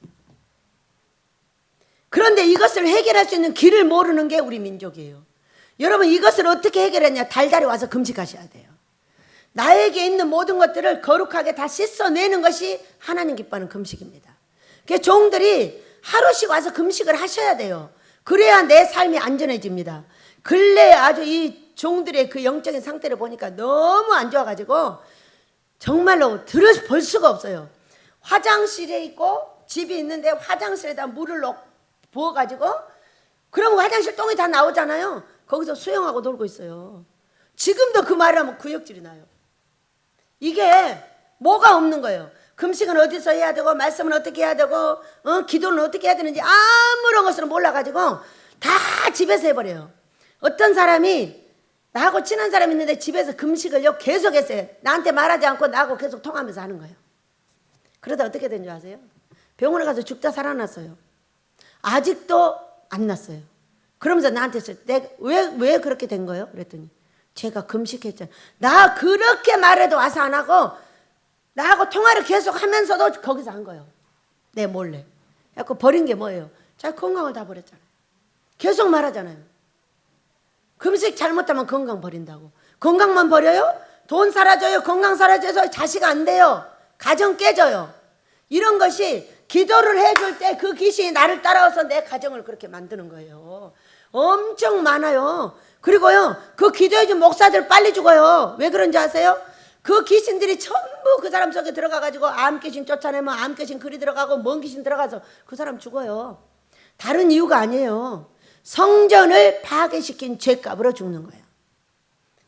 그런데 이것을 해결할 수 있는 길을 모르는 게 우리 민족이에요. 여러분, 이것을 어떻게 해결했냐? 달달이 와서 금식하셔야 돼요. 나에게 있는 모든 것들을 거룩하게 다 씻어내는 것이 하나님 기뻐하는 금식입니다. 그래서 종들이 하루씩 와서 금식을 하셔야 돼요. 그래야 내 삶이 안전해집니다. 근래에 아주 이 종들의 그 영적인 상태를 보니까 너무 안 좋아가지고 정말로 볼 수가 없어요. 화장실에 있고 집이 있는데 화장실에다 물을 부어가지고 그러면 화장실 똥이 다 나오잖아요. 거기서 수영하고 놀고 있어요. 지금도 그 말을 하면 구역질이 나요. 이게 뭐가 없는 거예요. 금식은 어디서 해야 되고 말씀은 어떻게 해야 되고 기도는 어떻게 해야 되는지 아무런 것을 몰라가지고 다 집에서 해버려요. 어떤 사람이 나하고 친한 사람이 있는데 집에서 금식을요 계속 했어요. 나한테 말하지 않고 나하고 계속 통하면서 하는 거예요. 그러다 어떻게 된 줄 아세요? 병원에 가서 죽다 살아났어요. 아직도 안 났어요. 그러면서 나한테 왜 그렇게 된 거예요? 그랬더니 제가 금식했잖아요. 나 그렇게 말해도 와서 안 하고 나하고 통화를 계속 하면서도 거기서 한 거예요. 내 몰래. 그래서 버린 게 뭐예요? 자기 건강을 다 버렸잖아요. 계속 말하잖아요. 금식 잘못하면 건강 버린다고. 건강만 버려요? 돈 사라져요. 건강 사라져서 자식 안 돼요. 가정 깨져요. 이런 것이 기도를 해줄 때 그 귀신이 나를 따라와서 내 가정을 그렇게 만드는 거예요. 엄청 많아요. 그리고요, 그 기도해준 목사들 빨리 죽어요. 왜 그런지 아세요? 그 귀신들이 전부 그 사람 속에 들어가가지고 암 귀신 쫓아내면 암 귀신 그리 들어가고 먼 귀신 들어가서 그 사람 죽어요. 다른 이유가 아니에요. 성전을 파괴시킨 죄값으로 죽는 거예요.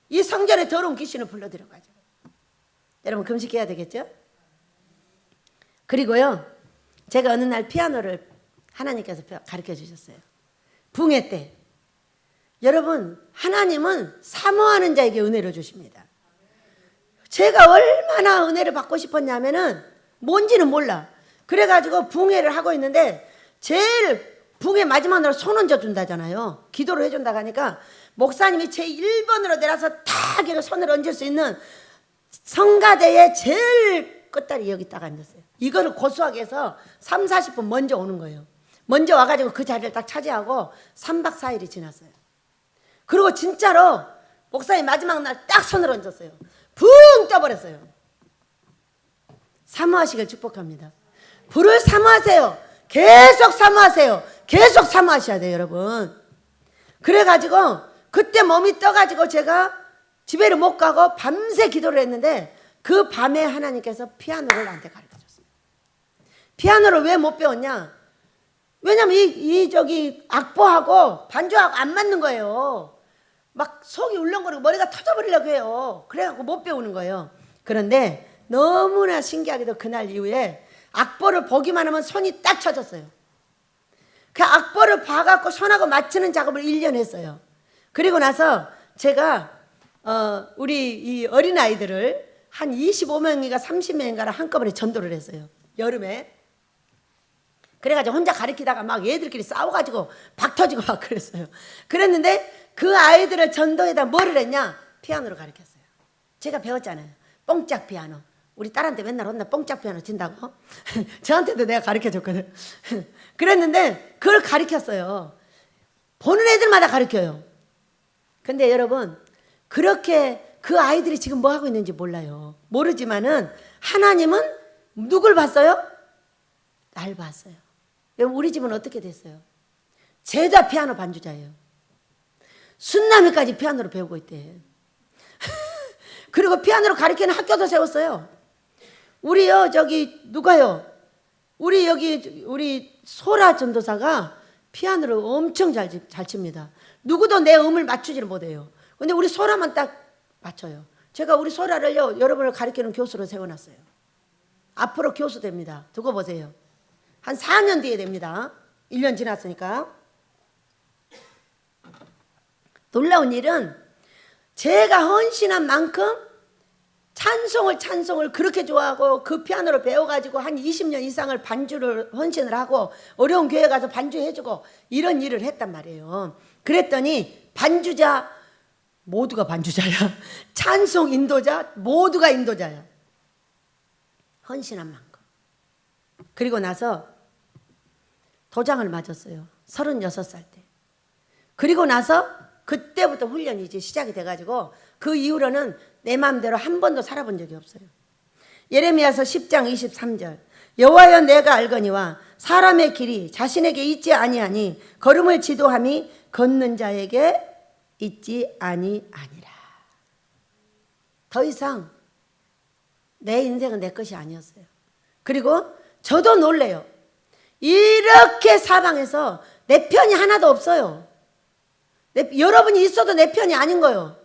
이 성전에 더러운 귀신을 불러들여가지고. 여러분 금식해야 되겠죠? 그리고요, 제가 어느 날 피아노를 하나님께서 가르쳐 주셨어요. 붕해 때. 여러분, 하나님은 사모하는 자에게 은혜를 주십니다. 제가 얼마나 은혜를 받고 싶었냐면은 뭔지는 몰라. 그래가지고 붕해를 하고 있는데 제일 붕해 마지막 날 손 얹어준다잖아요. 기도를 해준다고 하니까 목사님이 제 1번으로 내려서 탁 이렇게 손을 얹을 수 있는 성가대의 제일 끝다리 여기 딱 앉았어요. 이거를 고수하게 해서 3, 40분 먼저 오는 거예요. 먼저 와가지고 그 자리를 딱 차지하고 3박 4일이 지났어요. 그리고 진짜로 목사님 마지막 날 딱 손을 얹었어요. 붕 떠버렸어요. 사모하시길 축복합니다. 불을 사모하세요. 계속 사모하세요. 계속 사모하셔야 돼요, 여러분. 그래가지고 그때 몸이 떠가지고 제가 집에를 못 가고 밤새 기도를 했는데 그 밤에 하나님께서 피아노를 나한테 가르쳐줬어요. 피아노를 왜 못 배웠냐? 왜냐면 저기 악보하고 반주하고 안 맞는 거예요. 막 속이 울렁거리고 머리가 터져버리려고 해요. 그래갖고 못 배우는 거예요. 그런데 너무나 신기하게도 그날 이후에 악보를 보기만 하면 손이 딱 쳐졌어요. 그 악보를 봐갖고 손하고 맞추는 작업을 1년 했어요. 그리고 나서 제가 우리 이 어린아이들을 한 25명인가 30명인가를 한꺼번에 전도를 했어요. 여름에. 그래가지고 혼자 가르치다가 막 얘들끼리 싸워가지고 박 터지고 막 그랬어요. 그랬는데 그 아이들을 전도에다 뭐를 했냐? 피아노를 가르쳤어요. 제가 배웠잖아요. 뽕짝 피아노. 우리 딸한테 맨날 혼나 뽕짝 피아노 친다고. 저한테도 내가 가르쳐줬거든. 그랬는데 그걸 가르쳤어요. 보는 애들마다 가르쳐요. 근데 여러분, 그렇게 그 아이들이 지금 뭐 하고 있는지 몰라요. 모르지만은 하나님은 누굴 봤어요? 날 봤어요. 우리 집은 어떻게 됐어요? 죄다 피아노 반주자예요. 순남이까지 피아노를 배우고 있대. 그리고 피아노를 가르치는 학교도 세웠어요. 우리요, 저기 누가요? 우리 소라 전도사가 피아노를 엄청 잘 칩니다. 누구도 내 음을 맞추지를 못해요. 근데 우리 소라만 딱 맞춰요. 제가 우리 소라를요, 여러분을 가르치는 교수로 세워놨어요. 앞으로 교수 됩니다. 두고 보세요. 한 4년 뒤에 됩니다. 1년 지났으니까. 놀라운 일은 제가 헌신한 만큼 찬송을 그렇게 좋아하고 그 피아노를 배워가지고 한 20년 이상을 반주를 헌신을 하고 어려운 교회 가서 반주해주고 이런 일을 했단 말이에요. 그랬더니 반주자 모두가 반주자야. 찬송 인도자 모두가 인도자야. 헌신한 만큼. 그리고 나서 도장을 맞았어요. 36살 때. 그리고 나서 그때부터 훈련이 이제 시작이 돼가지고 그 이후로는 내 마음대로 한 번도 살아본 적이 없어요. 예레미야서 10장 23절 여호와여 내가 알거니와 사람의 길이 자신에게 있지 아니하니 걸음을 지도함이 걷는 자에게 있지 아니하니라. 더 이상 내 인생은 내 것이 아니었어요. 그리고 저도 놀래요. 이렇게 사방에서 내 편이 하나도 없어요. 여러분이 있어도 내 편이 아닌 거예요.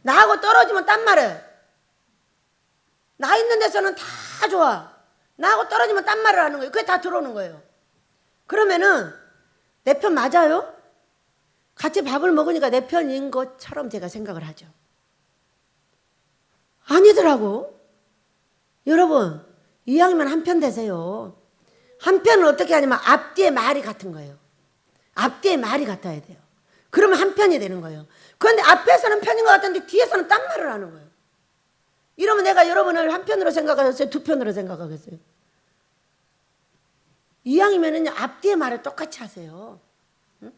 나하고 떨어지면 딴 말을. 나 있는 데서는 다 좋아. 나하고 떨어지면 딴 말을 하는 거예요. 그게 다 들어오는 거예요. 그러면은 내 편 맞아요? 같이 밥을 먹으니까 내 편인 것처럼 제가 생각을 하죠. 아니더라고. 여러분, 이왕이면 한 편 되세요. 한 편은 어떻게 하냐면 앞뒤의 말이 같은 거예요. 앞뒤의 말이 같아야 돼요. 그러면 한 편이 되는 거예요. 그런데 앞에서는 편인 것 같은데 뒤에서는 딴 말을 하는 거예요. 이러면 내가 여러분을 한 편으로 생각하겠어요? 두 편으로 생각하겠어요? 이왕이면은 앞뒤의 말을 똑같이 하세요. 응?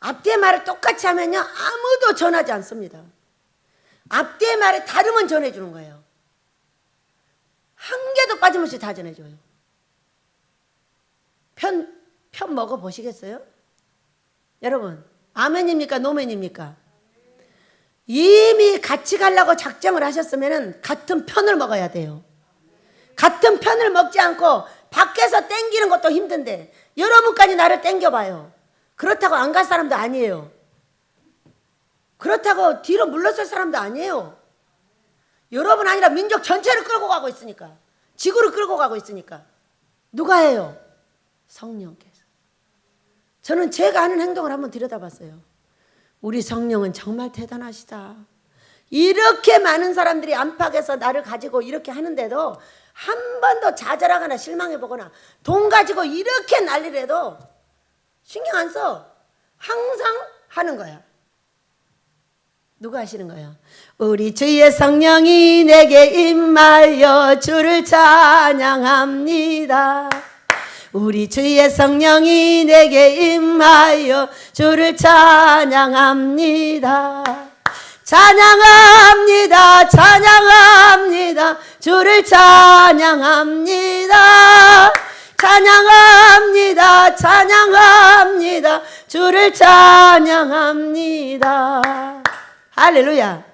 앞뒤의 말을 똑같이 하면요 아무도 전하지 않습니다. 앞뒤의 말이 다르면 전해주는 거예요. 한 개도 빠짐없이 다 전해줘요. 편 먹어보시겠어요? 여러분 아멘입니까? 노멘입니까? 이미 같이 가려고 작정을 하셨으면 같은 편을 먹어야 돼요. 같은 편을 먹지 않고 밖에서 땡기는 것도 힘든데 여러분까지 나를 땡겨봐요. 그렇다고 안 갈 사람도 아니에요. 그렇다고 뒤로 물러설 사람도 아니에요. 여러분 아니라 민족 전체를 끌고 가고 있으니까. 지구를 끌고 가고 있으니까. 누가 해요? 성령께서. 저는 제가 하는 행동을 한번 들여다봤어요. 우리 성령은 정말 대단하시다. 이렇게 많은 사람들이 안팎에서 나를 가지고 이렇게 하는데도 한 번도 좌절하거나 실망해보거나 돈 가지고 이렇게 난리를 해도 신경 안 써. 항상 하는 거야. 누가 하시는 거예요? 우리 주의 성령이 내게 임하여 주를 찬양합니다. 우리 주의 성령이 내게 임하여 주를 찬양합니다. 찬양합니다. 찬양합니다. 주를 찬양합니다. 찬양합니다. 찬양합니다. 주를 찬양합니다. 할렐루야.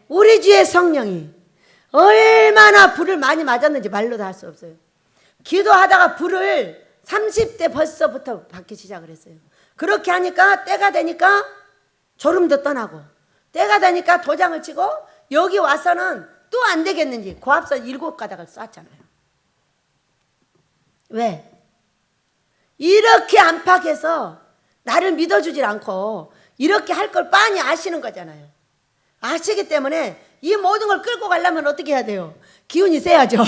우리 주의 성령이 얼마나 불을 많이 맞았는지 말로 다 할 수 없어요. 기도하다가 불을 30대 벌써부터 받기 시작을 했어요. 그렇게 하니까 때가 되니까 졸음도 떠나고 때가 되니까 도장을 치고 여기 와서는 또 안 되겠는지 고압선 7가닥을 쐈잖아요. 왜? 이렇게 안팎에서 나를 믿어주질 않고 이렇게 할 걸 빤히 아시는 거잖아요. 아시기 때문에 이 모든 걸 끌고 가려면 어떻게 해야 돼요? 기운이 세야죠.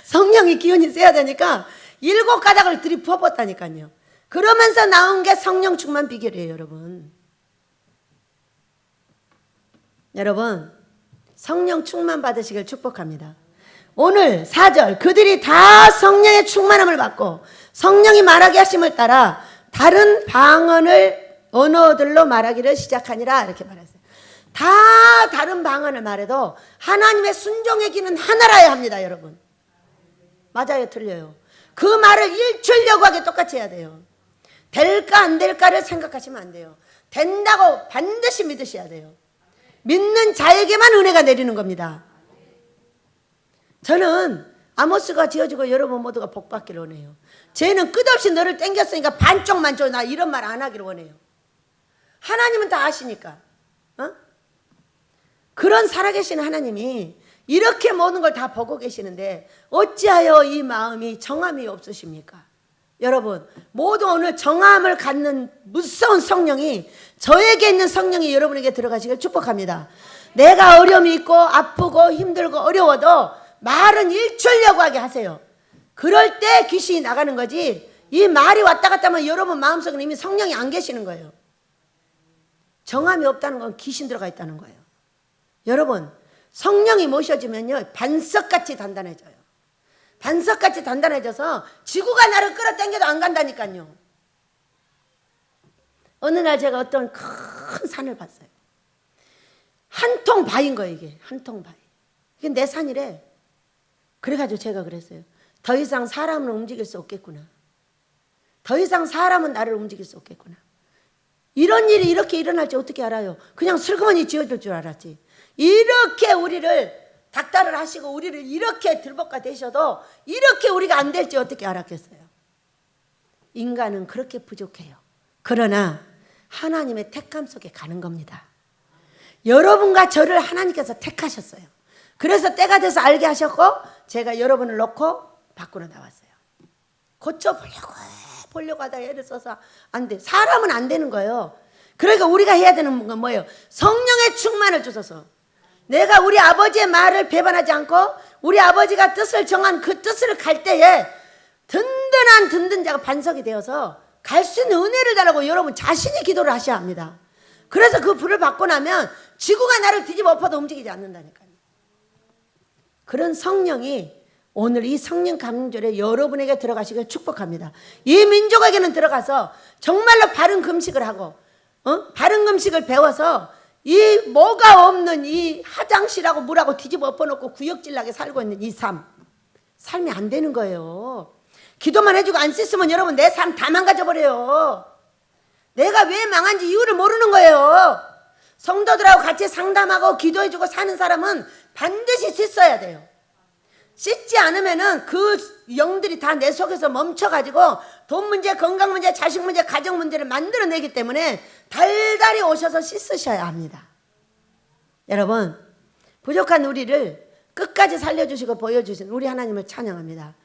성령이 기운이 세야 되니까 7가닥을 들이퍼붓다니까요. 그러면서 나온 게 성령 충만 비결이에요, 여러분. 여러분, 성령 충만 받으시길 축복합니다. 오늘 4절, 그들이 다 성령의 충만함을 받고 성령이 말하게 하심을 따라 다른 방언을 언어들로 말하기를 시작하니라 이렇게 말했어요. 다 다른 방언을 말해도 하나님의 순종의 길은 하나라야 합니다, 여러분. 맞아요, 틀려요? 그 말을 일출여구하게 똑같이 해야 돼요. 될까 안 될까를 생각하시면 안 돼요. 된다고 반드시 믿으셔야 돼요. 믿는 자에게만 은혜가 내리는 겁니다. 저는 아모스가 지어지고 여러분 모두가 복받기를 원해요. 쟤는 끝없이 너를 땡겼으니까 반쪽만 줘. 나 이런 말 안 하기를 원해요. 하나님은 다 아시니까. 그런 살아계신 하나님이 이렇게 모든 걸 다 보고 계시는데 어찌하여 이 마음이 정함이 없으십니까? 여러분 모두 오늘 정함을 갖는 무서운 성령이, 저에게 있는 성령이 여러분에게 들어가시길 축복합니다. 내가 어려움이 있고 아프고 힘들고 어려워도 말은 일출려고 하게 하세요. 그럴 때 귀신이 나가는 거지, 이 말이 왔다 갔다 하면 여러분 마음속에 이미 성령이 안 계시는 거예요. 정함이 없다는 건 귀신 들어가 있다는 거예요. 여러분 성령이 모셔지면요 반석같이 단단해져요. 반석같이 단단해져서 지구가 나를 끌어당겨도 안 간다니까요. 어느 날 제가 어떤 큰 산을 봤어요. 한 통 바인 거예요. 이게 한 통 바위. 이게 내 산이래. 그래가지고 제가 그랬어요. 더 이상 사람은 움직일 수 없겠구나. 더 이상 사람은 나를 움직일 수 없겠구나. 이런 일이 이렇게 일어날지 어떻게 알아요? 그냥 슬그머니 지어줄 줄 알았지. 이렇게 우리를 닥달을 하시고 우리를 이렇게 들볶아 대셔도 이렇게 우리가 안 될지 어떻게 알았겠어요? 인간은 그렇게 부족해요. 그러나 하나님의 택함 속에 가는 겁니다. 여러분과 저를 하나님께서 택하셨어요. 그래서 때가 돼서 알게 하셨고 제가 여러분을 놓고 밖으로 나왔어요. 고쳐보려고 하다가 애를 써서 안 돼. 사람은 안 되는 거예요. 그러니까 우리가 해야 되는 건 뭐예요? 성령의 충만을 주셔서 내가 우리 아버지의 말을 배반하지 않고 우리 아버지가 뜻을 정한 그 뜻을 갈 때에 든든한 든든 자가 반석이 되어서 갈 수 있는 은혜를 달라고 여러분 자신이 기도를 하셔야 합니다. 그래서 그 불을 받고 나면 지구가 나를 뒤집어 엎어도 움직이지 않는다니까요. 그런 성령이 오늘 이 성령 강림절에 여러분에게 들어가시길 축복합니다. 이 민족에게는 들어가서 정말로 바른 금식을 하고 바른 금식을 배워서 이 뭐가 없는 이 화장실하고 물하고 뒤집어 엎어놓고 구역질나게 살고 있는 이 삶이 안 되는 거예요. 기도만 해주고 안 씻으면 여러분 내 삶 다 망가져버려요. 내가 왜 망한지 이유를 모르는 거예요. 성도들하고 같이 상담하고 기도해주고 사는 사람은 반드시 씻어야 돼요. 씻지 않으면은 그 영들이 다 내 속에서 멈춰가지고 돈 문제, 건강 문제, 자식 문제, 가정 문제를 만들어내기 때문에 달달이 오셔서 씻으셔야 합니다. 여러분 부족한 우리를 끝까지 살려주시고 보여주신 우리 하나님을 찬양합니다.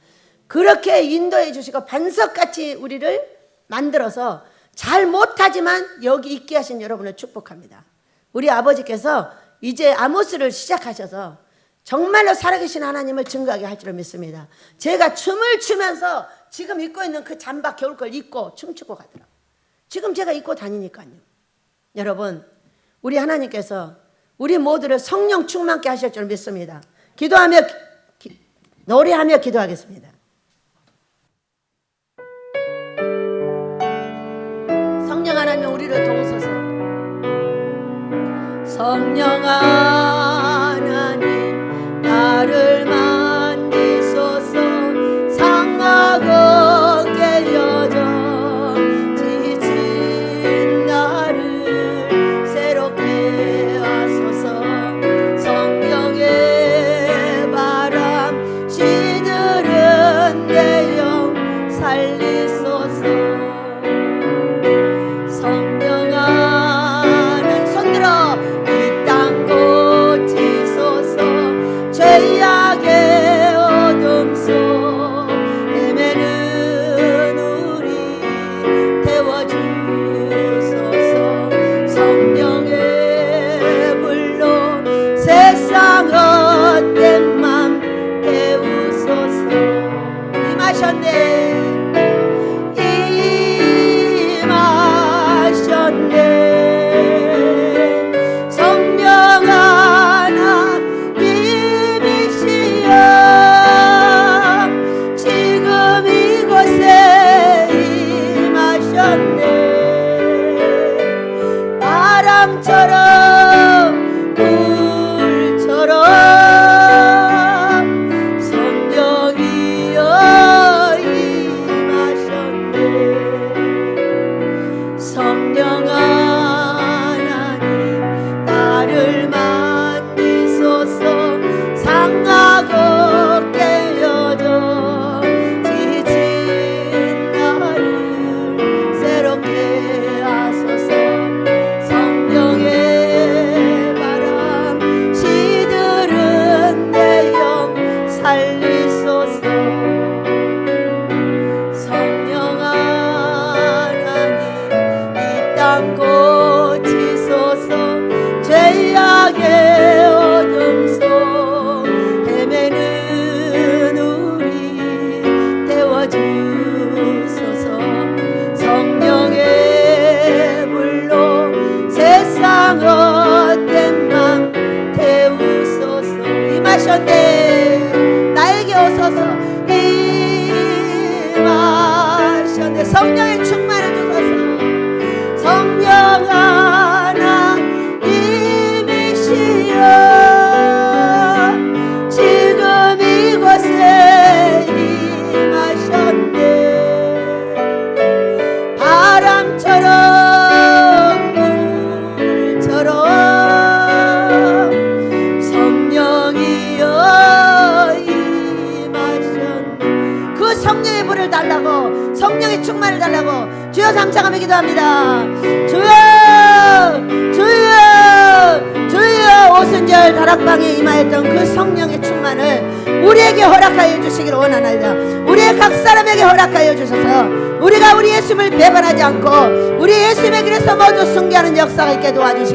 그렇게 인도해 주시고 반석같이 우리를 만들어서 잘 못하지만 여기 있게 하신 여러분을 축복합니다. 우리 아버지께서 이제 아모스를 시작하셔서 정말로 살아계신 하나님을 증거하게 할 줄을 믿습니다. 제가 춤을 추면서 지금 입고 있는 그 잠바 겨울걸 입고 춤추고 가더라고요. 지금 제가 입고 다니니까요. 여러분 우리 하나님께서 우리 모두를 성령 충만케 하실 줄 믿습니다. 기도하며 노래하며 기도하겠습니다. 성령 하나님 우리를 도우소서. 성령 하나님 나를 만지소서. 상하고 깨어져 지친 나를 새롭게 하소서. 성령의 바람 시들은 내 영 살리소서. 성령 하나님 손들어 죄악의 어둠 속 헤매는 우리 태워주소서. 성령의 불로 세상 헛된 맘 태우소서. 임하셨네. 세상 고치소서. 죄악의 어둠 속 헤매는 우리 태워주소서. 성령의 불로 세상 헛된 맘 태우소서. 임하셨네. 나에게 오소서. 임하셨네. 성령의 충만을 주소서. 성령 하나님이시여 지금 이곳에 임하셨네. 바람처럼 물처럼 성령이여 임하셨네. 그 성령의 불을 달라고, 성령의 충만을 달라고 주여 삼창하며 기도합니다. 주여 주여 주여. 오순절 다락방에 임하였던 그 성령의 충만을 우리에게 허락하여 주시기를 원하나이다. 우리의 각 사람에게 허락하여 주셔서 우리가 우리 예수님을 배반하지 않고 우리 예수님의 길에서 모두 승리하는 역사가 있게 도와주시기